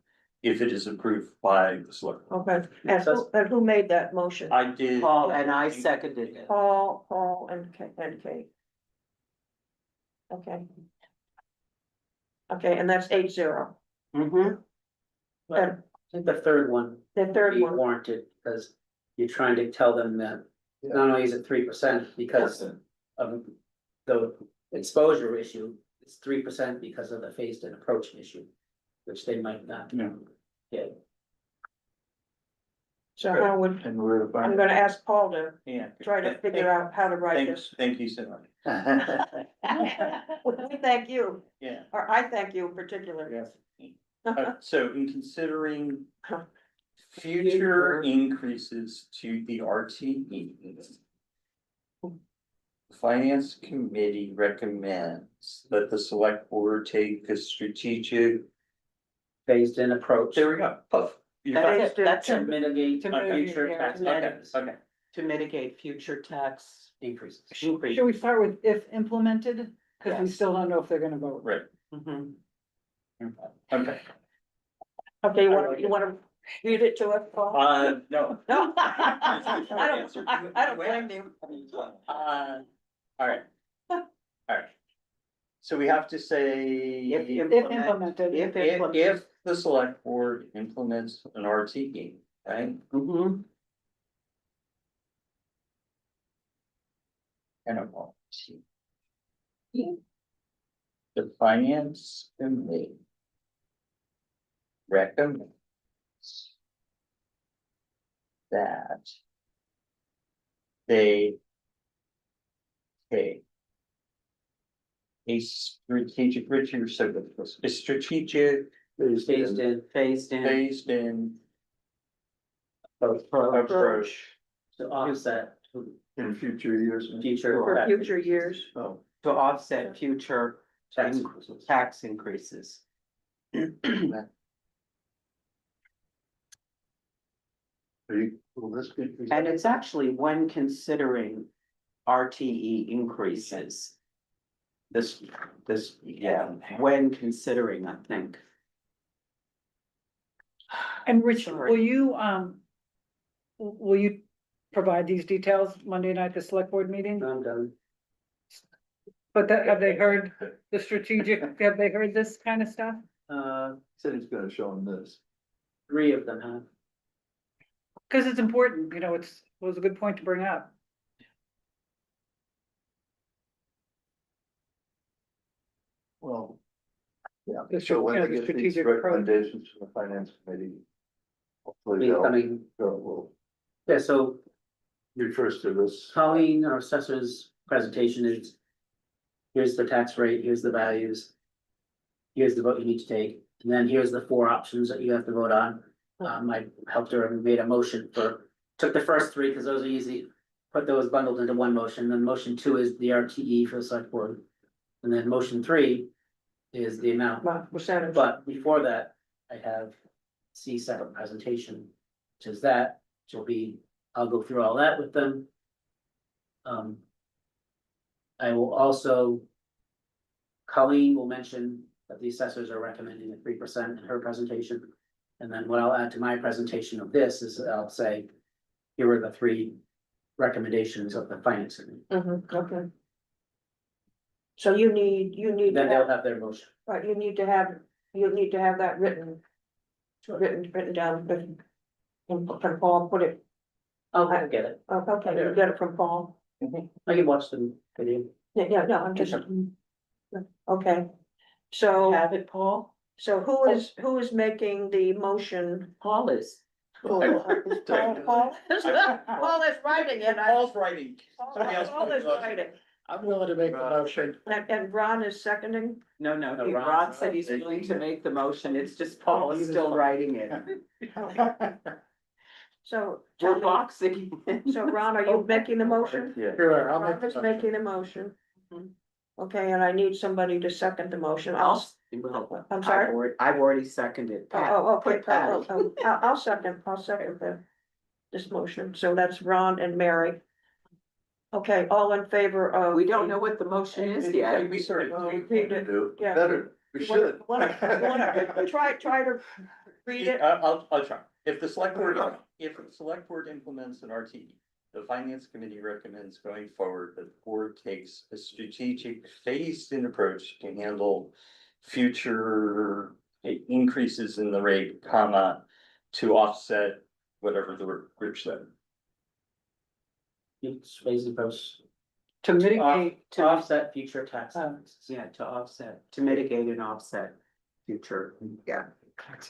if it is approved by the select. board. Okay, and who made that motion? I did. Paul and I seconded it. Paul and Kate. Okay. Okay, and that's 8-0. Mm-hmm. But I think the third one The would third be one, warranted, because you're trying to tell them that not only is it 3% because of the exposure issue, it's 3% because of the phased-in approach issue, which they might not. Yeah. get. so how would, And we're. I'm gonna ask Paul to Yeah. try to figure out how to write this. Thank you so much. We thank you, Yeah, or I thank you in particular. yes. So in considering future increases to the RTE. The Finance Committee recommends that the select board take a strategic, Phased-in approach there we go, poof. You got it. That's to it, mitigate To mitigate, future yeah, tax to benefits Okay, to mitigate future tax increases. increase. Should we start with if implemented? Cause we Yes. still don't know if they're gonna vote. right, Mhm. okay, Okay, you wanna read it to us, Paul? no. No. I don't blame you. All right. All right. So we have to say. If If implemented, implemented. If the select board implements an RTE, right? Mhm. And a policy. The finance committee recommends that they take a strategic, Richard, so a strategic, Phased-in phased in based in approach. approach. to offset In future years. future. For tax future years. Oh. to offset future Tax increases. tax increases. Will this be? And it's actually when considering RTE increases. This, yeah, when considering, I think. And Rich, Sorry. will you provide these details Monday night, the select board meeting? I'm done. But have they heard the strategic, have they heard this kind of stuff? Said he's gonna show him this. 3 of them have. Cause it's important, it was a good point to bring up. Well. Yeah, The so when yeah, they the get these strategic approach. recommendations from the finance committee. Hopefully Becoming, will yeah, so refer to this. Colleen, our assessor's presentation is. Here's the tax rate, here's the values. Here's the vote you need to take, and then here's the 4 options that you have to vote on. I helped her and made a motion took the first 3, because those are easy. Put those bundled into one motion, then motion 2 is the RTE for the select board. And then motion 3 is the amount, Percentage. but before that, I have C separate presentation. Which is that, which will be I'll go through all that with them. I will also. Colleen will mention that the assessors are recommending a 3% in her presentation. And then what I'll add to my presentation of this is I'll say, here are the 3 recommendations of the finance committee. Okay. So you need to Then they'll have, have their motion. right, you need to have that written. Written down, but. And from Paul, put it, I'll get it. oh, okay, you get it from Paul. I can watch the video. Yeah, no, I'm just. Okay, so, Have it, Paul? so who is making the motion? Paul is. Paul Paul is writing it. Paul's writing. Paul is writing, I'm willing to make the motion. and Ron is seconding. No, No, Ron- Ron said he's willing to make the motion, it's just Paul is still writing it. So, We're boxing. so Ron, are you making the motion? Yeah. Sure, I'll make Ron the is motion. making the motion. Mhm. Okay, and I need somebody to second the motion. Well, I'm sorry? I've already seconded. Pat, Oh, okay, put Patty. I'll second this motion, so that's Ron and Mary. Okay, all in favor of. We don't know what the motion is yet. We sort of. Read it. Do, Yeah. better, we should. Try to read it. I'll try. If the select board implements an RTE, the finance committee recommends going forward that the board takes a strategic phased-in approach to handle future increases in the rate, to offset whatever the Rich said. It's basically post To mitigate, to offset future tax. Yeah, to offset, to mitigate and offset future, yeah.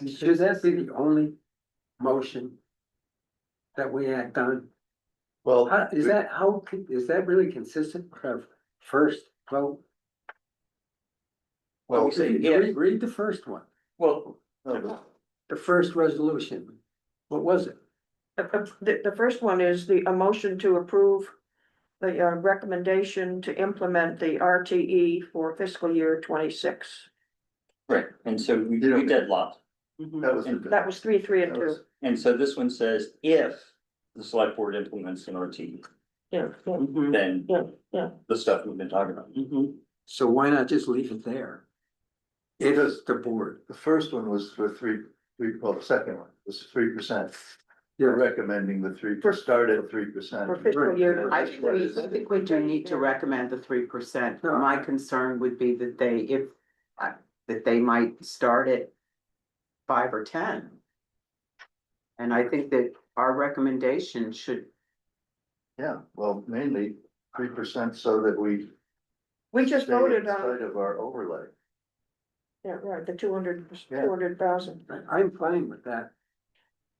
should that be the only motion that we act on? Well. Is that really consistent with our first vote? Well, we say if, Read the first one, well, the first resolution. What was it? The first one is a motion to approve the recommendation to implement the RTE for fiscal year 26. right, and so we deadlocked. That was. That was 3, 3, and 2. And so this one says, if the select board implements an RTE, Yeah, then yeah. the stuff we've been talking about. So why not just leave it there? If it's the board, The first one was for well, the second one was 3%. yeah, You're recommending the 3, start at 3%. For fiscal year. I think we do need to recommend the 3%. My concern would be that that they might start at 5 or 10. And I think that our recommendation should, Yeah, well, mainly 3% so that we. We just stay voted on, inside of our overlay. yeah, right, the 200,000. I'm fine with that.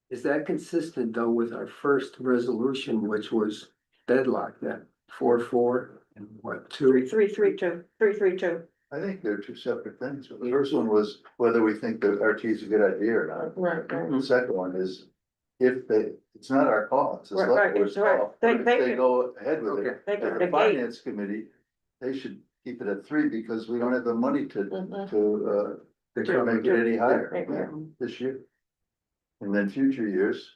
Is that consistent though with our first resolution, which was deadlocked at 4-4 and what, 2? 3, 3, 2, 3, 3, 2. I think they're 2 separate things. The first one was whether we think the RT is a good idea or not. Right, right. The second one is it's not our call, it's the Right, select right, board's right. call. They- But they if they can- go ahead with Okay. it, They as can the negate. finance committee, they should keep it at 3 because we don't have the money to make it any higher Right, right. this year. And then future years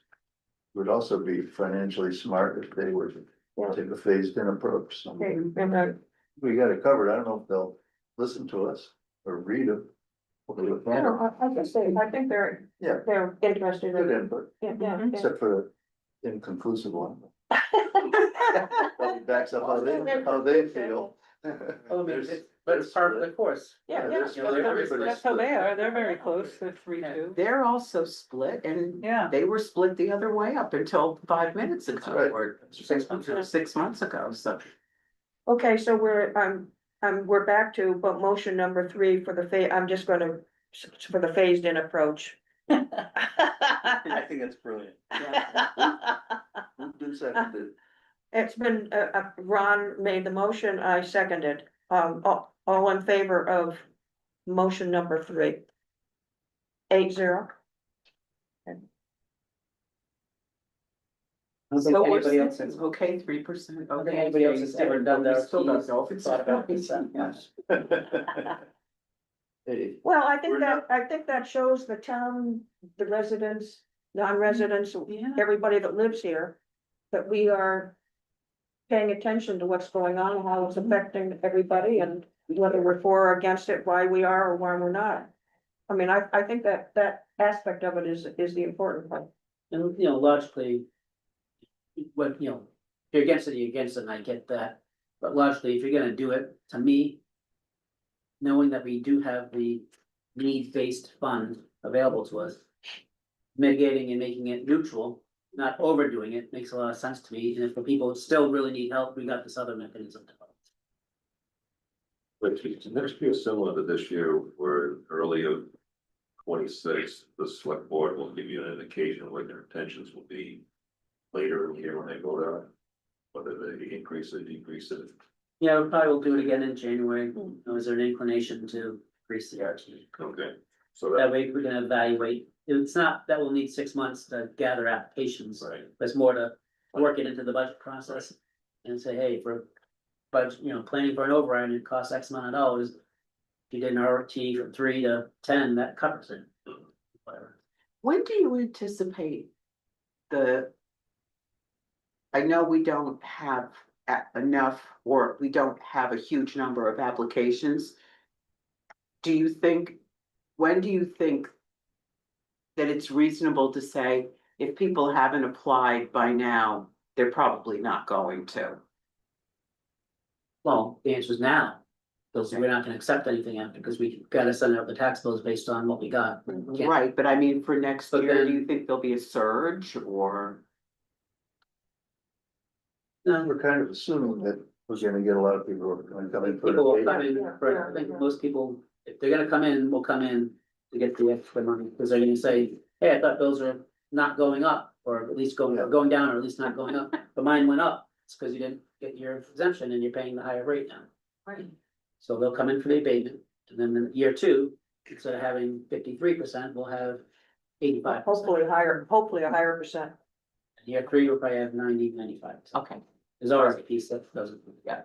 would also be financially smart if they were to Yeah. take a phased in approach. So Okay, and, we got it covered. I don't know if they'll listen to us or read them. I guess I think they're interested Good in. input, Yeah. except for the inconclusive one. Probably backs up how they feel. But it's part of the course. Yeah, there's- yeah. everybody's that's how they split. are, they're very close, they're 3-2. they're also split and Yeah, they were split the other way up until 5 minutes That's ago right. or 6 months ago, so. Okay, so we're back to, but motion number 3 for I'm just gonna, for the phased in approach. I think that's brilliant. Moved and seconded. It's been, Ron made the motion, I seconded, all in favor of motion number 3. 8-0. So we're Anybody else saying, has- okay, 3%. I think Okay, anybody else has ever done that. We still don't know if it's. Thought about this, yes. Hey, Well, We're I think that shows the town, the residents, non-residents, Yeah. everybody that lives here. that we are paying attention to what's going on, how it's affecting everybody, and whether we're for or against it, why we are or why we're not. I mean, I think that aspect of it is the important part. And, you know, logically. What, you know, if you're against it, you're against it, and I get that, but logically, if you're gonna do it, to me. Knowing that we do have the need-based fund available to us. Mitigating and making it neutral, not overdoing it, makes a lot of sense to me, and if the people still really need help, we got this other mechanism. But next year similar to this year, where early of 26, the select board will give you an indication of what their intentions will be. Later in the year when they vote on it, whether they increase it, decrease it. Yeah, we probably will do it again in January, is there an inclination to increase the RT? Okay, so That that, way we can evaluate, it's not, that will need 6 months to gather applications. right, There's more to work it into the budget process and say, hey, for budget, you know, planning for an override, it costs X amount of dollars. If you did an RT from 3 to 10, that covers it. Whatever. When do you anticipate the? I know we don't have enough, or we don't have a huge number of applications. Do you think, when do you think that it's reasonable to say, if people haven't applied by now, they're probably not going to? Well, the answer is now, because we're not gonna accept anything after, because we gotta send out the tax bills based on what we got. Can't- Right, but I mean, for next But year, do then- you think there'll be a surge or? We're kind of assuming that we're gonna get a lot of people who are gonna come in for. People will the come in, for, I think most people, if they're gonna come in, will come in to get the extra money, because they're gonna say, hey, I thought bills are not going up, or at least going down, or at least not going up, but mine went up. It's because you didn't get your exemption and you're paying the higher rate now. Right. So they'll come in for the abatement, and then in year 2, instead of having 53%, we'll have 85%. Hopefully a higher percent. Year 3, we'll probably have 90, 95%. Okay. There's always a piece that doesn't, yeah.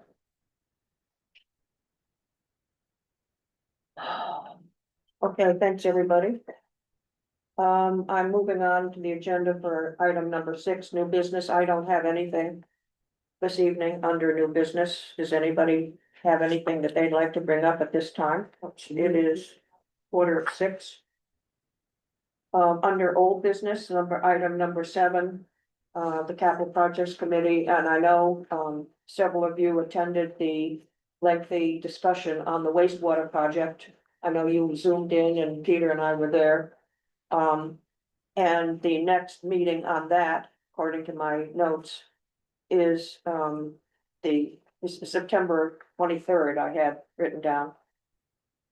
Okay, thanks, everybody. I'm moving on to the agenda for item number 6, new business. I don't have anything this evening under new business. Does anybody have anything that they'd like to bring up at this time? It is 5:45. Under old business, item number 7, the capital projects committee, and I know, several of you attended the lengthy discussion on the wastewater project. I know you zoomed in and Peter and I were there. And the next meeting on that, according to my notes, is, is September 23rd, I had written down.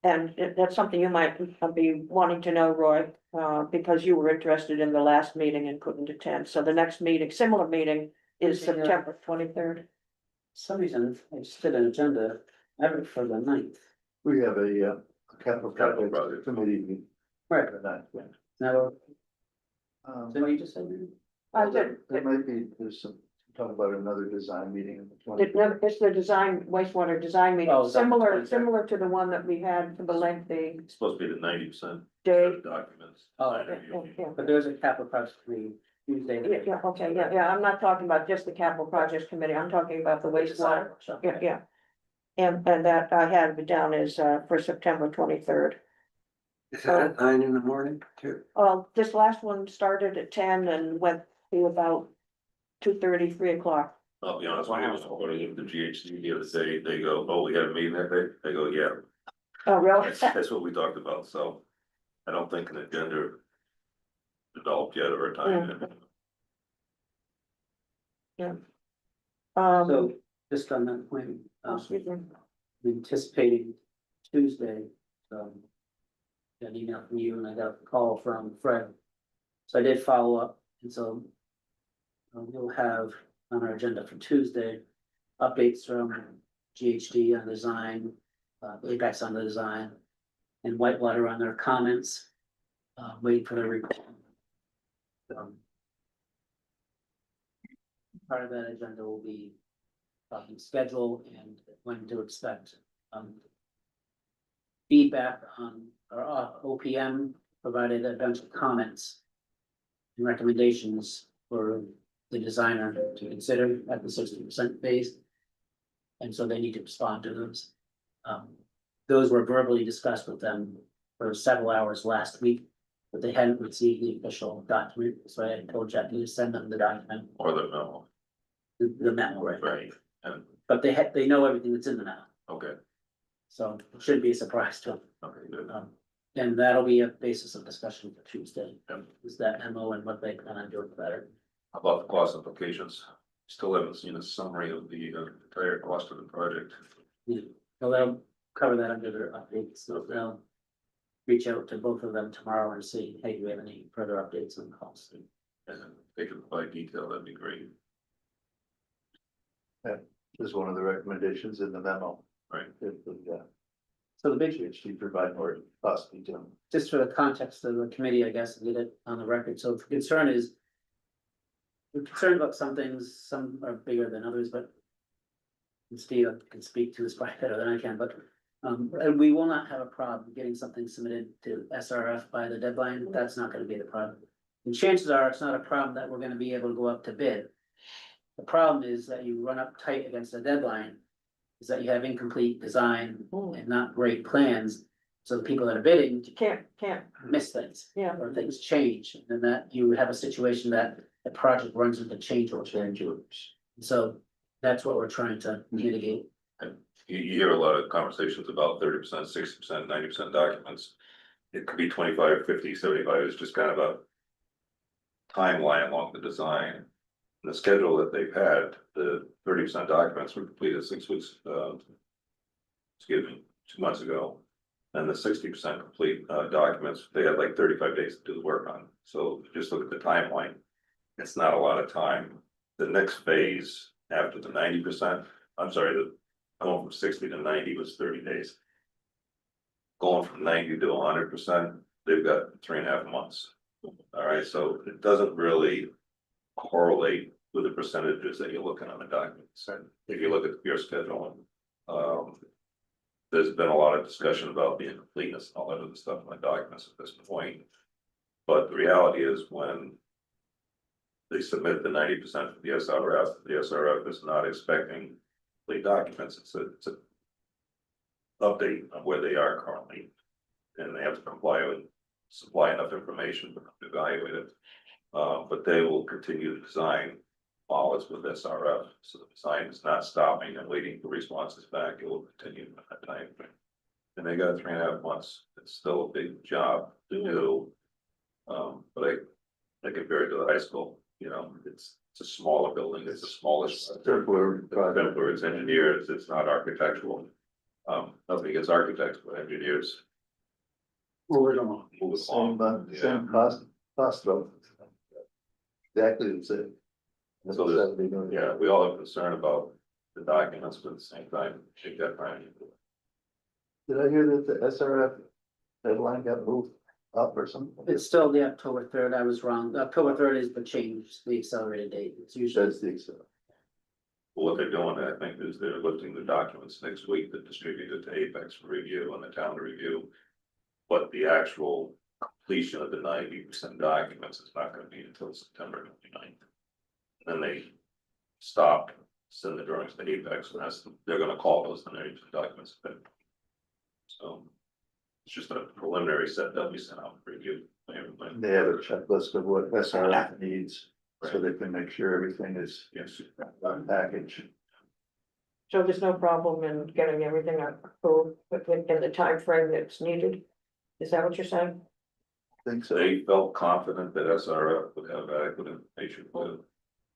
And that's something you might be wanting to know, Roy, because you were interested in the last meeting and couldn't attend. So the next meeting, similar meeting, is Yeah. September 23rd. For some reason, I just did an agenda, I have it for the 9th. We have a capital Capital project project. committee meeting. Right. for that, yeah. Now, Um, is that what you just said? I did, There might be, there's some, talk about another design meeting in the 20th. it's the design, wastewater design Oh, meeting, is that the similar, 23rd? similar to the one that we had for the lengthy it's supposed to be the 90% day. documents. Oh, Yeah. But there's a capital project committee Tuesday. Yeah, yeah, okay, yeah, I'm not talking about just the capital projects committee, I'm talking about the wastewater, yeah. And that I had it down as, for September 23rd. Is that at 9 in the morning too? This last one started at 10 and went to about 2:30, 3 o'clock. I'll be honest with you, I was going to the GHD the other day, they go, oh, we had a meeting that day, I go, yeah, Oh, really? that's what we talked about, so. I don't think an agenda developed yet or a time. So, just on that point, excuse me. anticipating Tuesday, got an email from you and I got a call from Fred. So I did follow up, and so we'll have on our agenda for Tuesday, updates from GHD on design, Apex on the design, and Whitewater on their comments, waiting for their report. Part of that agenda will be talking schedule and when to expect, feedback on our OPM provided a bunch of comments and recommendations for the designer to consider at the 60% phase. And so they need to respond to those. Those were verbally discussed with them for several hours last week, but they hadn't received the official document, so I told Jackie to send them the document, Or the memo, the memo, right? right, and, But they know everything that's in the memo, okay, so it shouldn't be a surprise to them. okay, good. And that'll be a basis of discussion for Tuesday, Yep. is that memo and what they plan on doing better. How about the cost implications? Still haven't seen a summary of the entire cost of the project. So they'll cover that under their updates, so they'll reach out to both of them tomorrow and see, hey, do we have any further updates on the cost? And if they can provide detail, that'd be great. Is one of the recommendations in the memo. Right. So the big, PhD provide more cost detail. just for the context of the committee, I guess, and get it on the record, so the concern is. We're concerned about some things, some are bigger than others, but. And Steve can speak to this probably better than I can, but, and we will not have a problem getting something submitted to SRF by the deadline, that's not gonna be the problem. And chances are, it's not a problem that we're gonna be able to go up to bid. The problem is that you run up tight against the deadline, is that you have incomplete design and not great plans. So the people that are bidding Can't, miss things, yeah. or things change, and that you have a situation that the project runs into change orders. So that's what we're trying to mitigate. You hear a lot of conversations about 30%, 60%, 90% documents. It could be 25, 50, 75. It's just kind of a timeline along the design. The schedule that they've had, the 30% documents were completed 6 weeks, excuse me, 2 months ago. And the 60% complete documents, they had like 35 days to do the work on. So just look at the timeline. It's not a lot of time. The next phase after the 90%, I'm sorry, the going from 60 to 90 was 30 days. Going from 90 to 100%, they've got 3.5 months. All right, so it doesn't really correlate with the percentages that you're looking on the documents. And if you look at your schedule, there's been a lot of discussion about the incompleteness and all that other stuff in the documents at this point. But the reality is when they submit the 90% for the SRF is not expecting complete documents. It's a update on where they are currently. And they have to supply enough information for them to evaluate it. But they will continue to design while it's with SRF. So the design is not stopping and waiting for responses back. It will continue at that time frame. And they got 3.5 months. It's still a big job to do. But I compare it to the high school, you know, it's a smaller building. It's the smallest. It's engineers, it's not architectural. Nothing against architects, but engineers. Move it along. Move it along. Same cost though. Exactly the same. So there's, yeah, we all have concern about the documents, but at the same time, take that time. Did I hear that the SRF deadline got moved up or something? It's still the October 3rd, I was wrong, October 3rd is the change, the accelerated date, it's usually. That's the Excel. What they're doing, I think, is they're lifting the documents next week to distribute it to Apex for review and the town to review. But the actual completion of the 90% documents is not gonna be until September 29th. Then they stop, send the drawings to Apex, and they're gonna call those the 90% documents. So it's just a preliminary set that we sent out for review. They have a checklist of what SRF needs, so Right. they can make sure everything is Yes. packaged. So there's no problem in getting everything approved in the time frame that's needed? Is that what you're saying? I think so. They felt confident that SRF would have adequate information to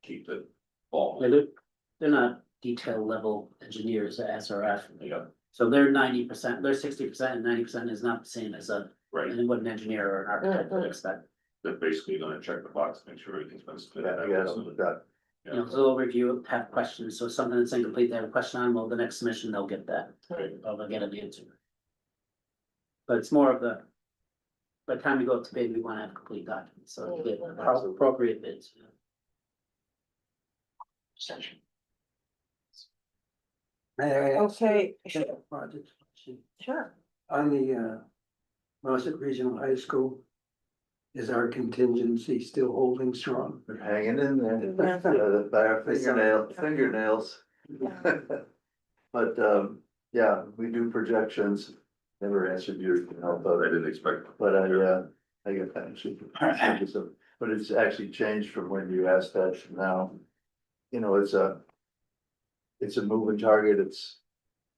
keep it all. They're not detail level engineers at SRF, Yeah, so they're 90%, they're 60% and 90% is not the same as right. and what an engineer or an architect would Mhm. expect. They're basically gonna check the box, make sure everything's been submitted. Yeah, that, You know, so they'll review it, have questions, so something that's incomplete, they have a question on, well, the next submission, they'll get that, Right. or they'll get an answer. But it's more of by the time we go up to bid, we wanna have complete documents, so you get appropriate bids. May I ask Okay, a project question? sure. On the Nauset Regional High School, Is our contingency still holding strong? We're hanging in there, Yeah. by our fingernails. But, yeah, we do projections, never answered your, I didn't expect. but I get that, but it's actually changed from when you asked that to now. You know, it's a moving target, it's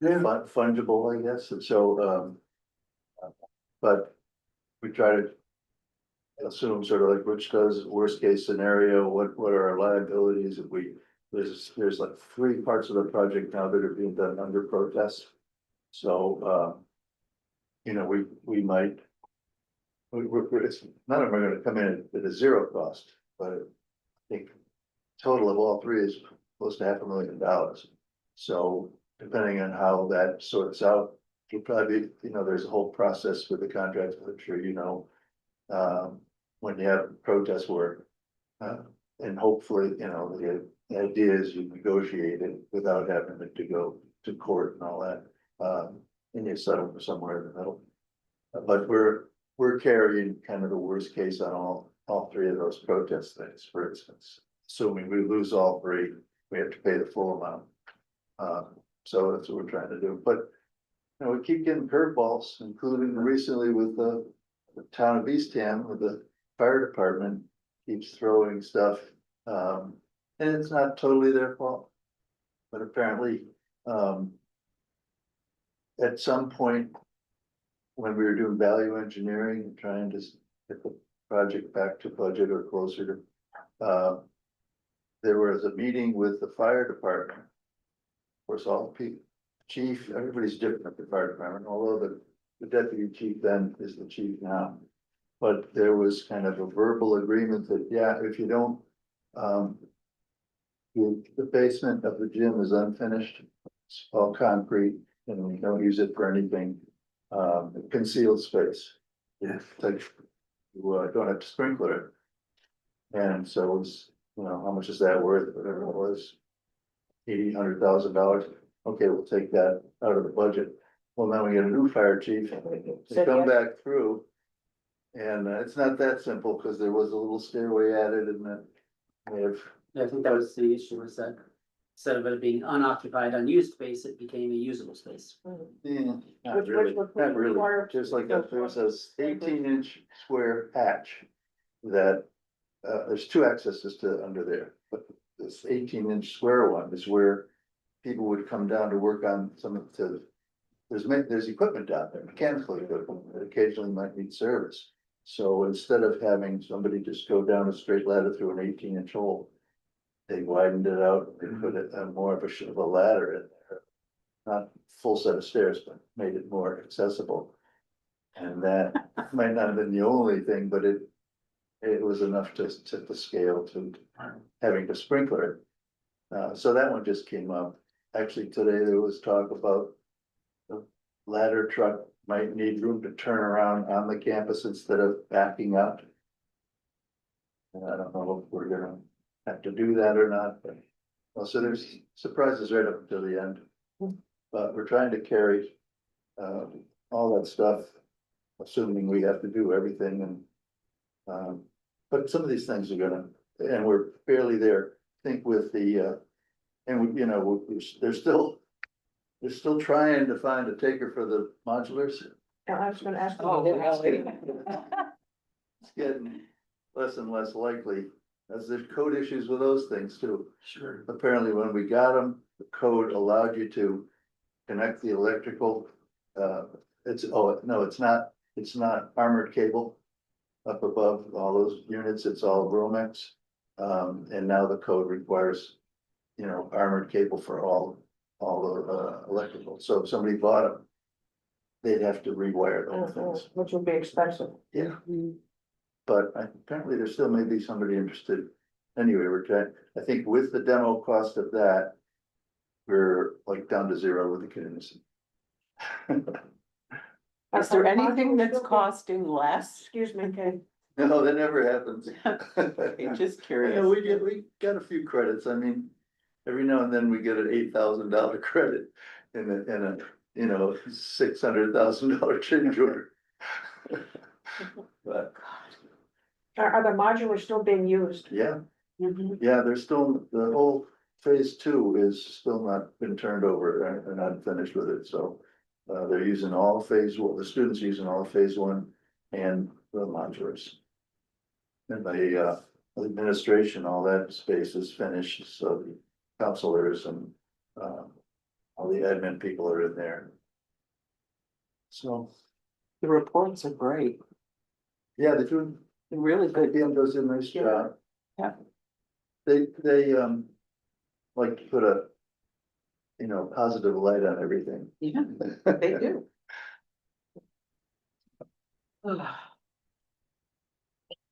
fungible, I guess, and so, but we try to assume sort of like Rich does, worst case scenario, what are our liabilities if there's like 3 parts of the project now that are being done under protest. So, you know, we might, it's, none of them are gonna come in at a 0 cost, but I think total of all 3 is close to $500,000. So depending on how that sorts out, it'll probably, you know, there's a whole process with the contracts, I'm sure you know. When you have protest work, and hopefully, you know, the idea is you negotiate it without having to go to court and all that. And you settle somewhere in the middle. But we're carrying kind of the worst case on all 3 of those protest things, for instance. Assuming we lose all 3, we have to pay the full amount. So that's what we're trying to do, but you know, we keep getting curveballs, including recently with the town of Eastham, with the fire department keeps throwing stuff. And it's not totally their fault. But apparently, at some point, when we were doing value engineering and trying to get the project back to budget or closer to, there was a meeting with the fire department. Of course, all the people, chief, everybody's different at the fire department, although the deputy chief then is the chief now. But there was kind of a verbal agreement that, yeah, if you don't, the basement of the gym is unfinished, it's all concrete, and we don't use it for anything, concealed space. Yes. Like, you don't have to sprinkler it. And so it's, you know, how much is that worth, whatever it was, $100,000. Okay, we'll take that out of the budget. Well, now we get a new fire chief, they come back through. And it's not that simple, because there was a little stairway added and then they have. I think that was the issue, was that instead of it being unoccupied, unused space, it became a usable space. Yeah, not Which really, would not really, require- just like that, there's a 18-inch square patch that, there's 2 accesses to under there, but this 18-inch square one is where people would come down to work on some of the, there's equipment down there, mechanical equipment, that occasionally might need service. So instead of having somebody just go down a straight ladder through an 18-inch hole, they widened it out and put it more of a ladder in there. Not full set of stairs, but made it more accessible. And that might not have been the only thing, but it was enough to tip the scale to having to sprinkler it. So that one just came up. Actually, today there was talk about the ladder truck might need room to turn around on the campus instead of backing up. And I don't know if we're gonna have to do that or not, but, well, so there's surprises right up until the end. But we're trying to carry, all that stuff, assuming we have to do everything and, but some of these things are gonna, and we're barely there, I think with the, and we, you know, they're still trying to find a taker for the modulars. Yeah, I was gonna ask. Oh, really? It's getting less and less likely, as there's code issues with those things too. Sure. Apparently, when we got them, the code allowed you to connect the electrical. It's not armored cable up above all those units, it's all Romex. And now the code requires, you know, armored cable for all the electrical. So if somebody bought them, they'd have to rewire those things. Which would be expensive. Yeah. But apparently there still may be somebody interested. Anyway, we're trying, I think with the demo cost of that, we're like down to 0 with the kids. Is there anything that's costing less? Excuse me, Kate. No, that never happens. Just Yeah, curious. we got a few credits. I mean, every now and then we get an $8,000 credit in a, you know, $600,000 change order. But Are the modulars still being used? Yeah, Mhm. yeah, there's still, the whole phase two is still not been turned over, and not finished with it, so. They're using all phase one, the students using all phase one and the modulars. And the administration, all that space is finished, so the counselors and all the admin people are in there. So, The reports are great, yeah, they're doing, they're really good. IBM does a nice job. Yeah. They like to put a, you know, positive light on everything. Yeah, they do.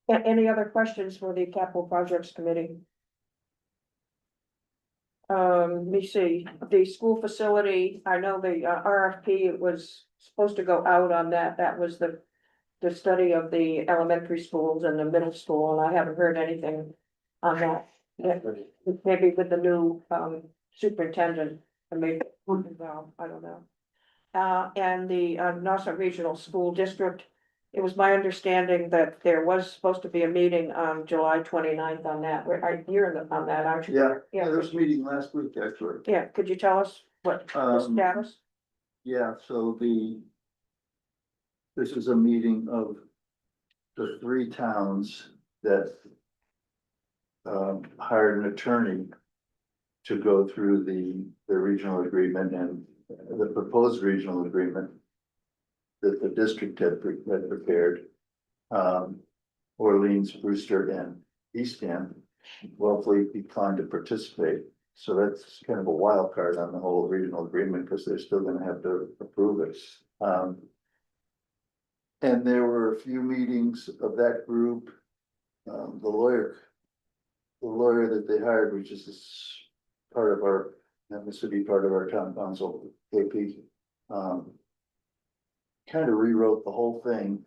Any other questions for the capital projects committee? Let me see, the school facility, I know the RFP was supposed to go out on that, that was the. The study of the elementary schools and the middle school, and I haven't heard anything on that. Yet. Maybe with the new superintendent, and maybe, well, I don't know. And the Nauset Regional School District, it was my understanding that there was supposed to be a meeting on July 29th on that, you're on that, aren't you? Yeah, there was a meeting last week, actually. Yeah, could you tell us what the status? Yeah, so this is a meeting of the three towns that hired an attorney to go through the regional agreement and the proposed regional agreement that the district had prepared. Orleans, Brewster, and Eastham willfully declined to participate. So that's kind of a wild card on the whole regional agreement, because they're still gonna have to approve it. And there were a few meetings of that group. The lawyer that they hired, which is this part of our, happens to be part of our town council, KP. Kind of rewrote the whole thing.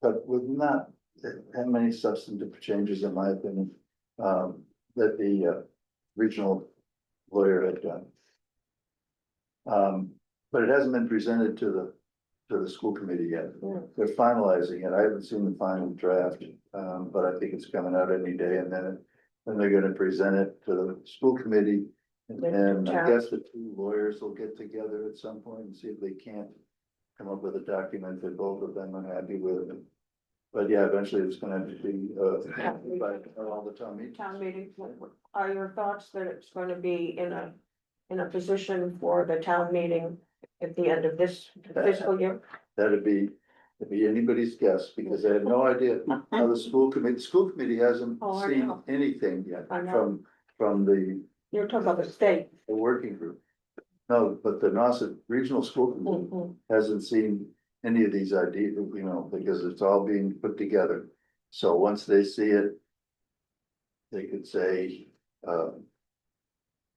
But with not that many substantive changes, in my opinion, that the regional lawyer had done. But it hasn't been presented to the school committee yet. They're finalizing it. I haven't seen the final draft, but I think it's coming out any day, and then they're gonna present it to the school committee. And I guess the two lawyers will get together at some point and see if they can't come up with a document that both of them are happy with. But yeah, eventually it's gonna have to be by all the town meetings. Town meeting, are your thoughts that it's going to be in a position for the town meeting at the end of this fiscal year? That'd be anybody's guess, because I have no idea how the school committee hasn't Oh, I seen know. anything yet I know. from the You're talking about the state. working group. No, but the Nauset Regional School Committee Mhm. hasn't seen any of these ideas, you know, because it's all being put together. So once they see it, they could say,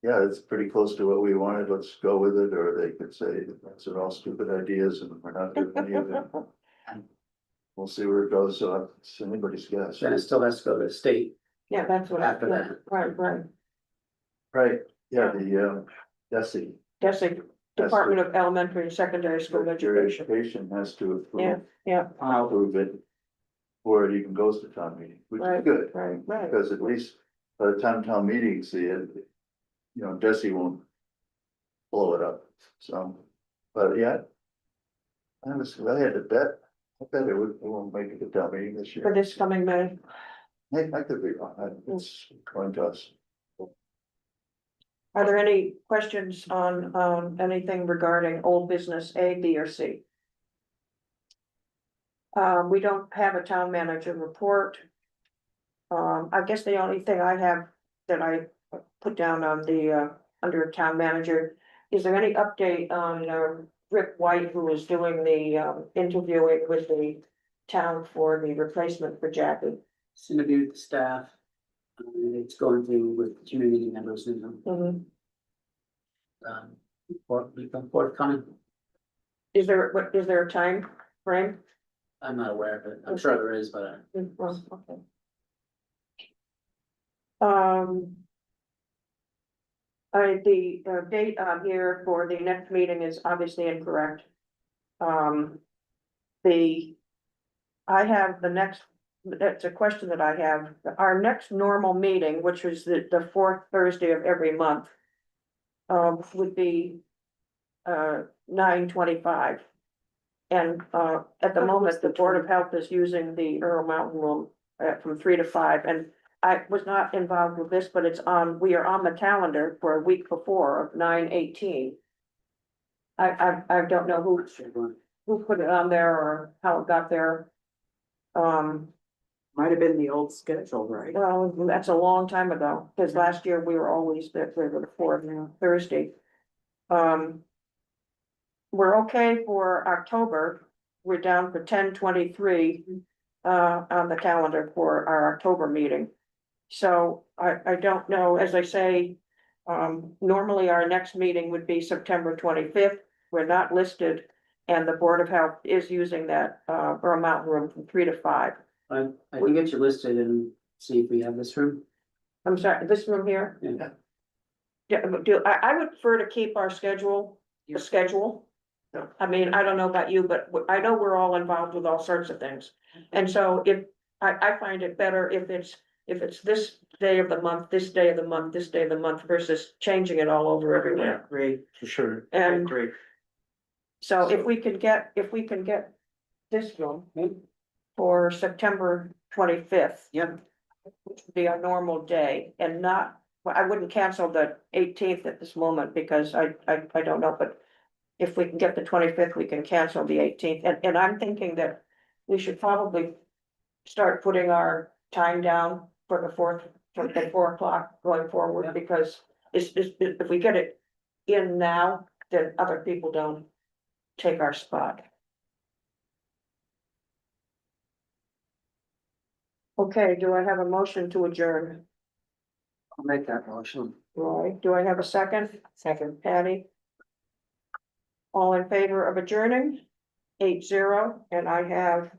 yeah, it's pretty close to what we wanted, let's go with it, or they could say, that's all stupid ideas and we're not doing any of it. We'll see where it goes, so it's anybody's guess. Then it still has to go to the state. Yeah, that's what I, After that. right. Right, yeah, the DESI. DESI, Department of Elementary and Secondary School Your Education. education has to Yeah, approve, yeah, approve it. Or it even goes to town meeting, which is Right. good, right. because at least by the time town meeting see it, you know, DESI won't blow it up, so, but yeah. Honestly, I had to bet, I bet it won't make it to town meeting this For year. this coming May. Hey, I could be wrong, it's going to us. Are there any questions on anything regarding old business A, B, or C? We don't have a town manager report. I guess the only thing I have that I put down on the under town manager, is there any update on Rick White, who is doing the interviewing with the town for the replacement for Jackie? It's interviewed with the staff. It's going through with community members and Mhm. forthcoming. Is there a time frame? I'm not aware of it. I'm sure there is, but Well, okay. The date on here for the next meeting is obviously incorrect. The I have the next, that's a question that I have. Our next normal meeting, which is the fourth Thursday of every month. Would be 9:25. And at the moment, the Board of Health is using the Earl Mountain Room from 3 to 5, and I was not involved with this, but we are on the calendar for a week before of 9:18. I don't know who put it on there or how it got there. Might have been the old schedule, right? Well, that's a long time ago, because last year we were always the fourth Thursday. We're okay for October. We're down for 10/23 on the calendar for our October meeting. So I don't know, as I say, normally our next meeting would be September 25th. We're not listed, and the Board of Health is using that Earl Mountain Room from 3 to 5. I can get you listed and see if we have this room. I'm sorry, this room here? Yeah. Yeah, I would prefer to keep our schedule, the schedule. I mean, I don't know about you, but I know we're all involved with all sorts of things. And so if, I find it better if it's this day of the month, this day of the month, this day of the month versus changing it all over everywhere. Great, For sure. And great. so if we can get this room for September 25th. Yep. Which would be our normal day and not, well, I wouldn't cancel the 18th at this moment because I don't know, but if we can get the 25th, we can cancel the 18th. And I'm thinking that we should probably start putting our time down for the fourth, at 4 o'clock going forward, because if we get it in now, then other people don't take our spot. Okay, do I have a motion to adjourn? I'll make that motion. Roy, do I have a second? Second. Patty? All in favor of adjourning? 8-0, and I have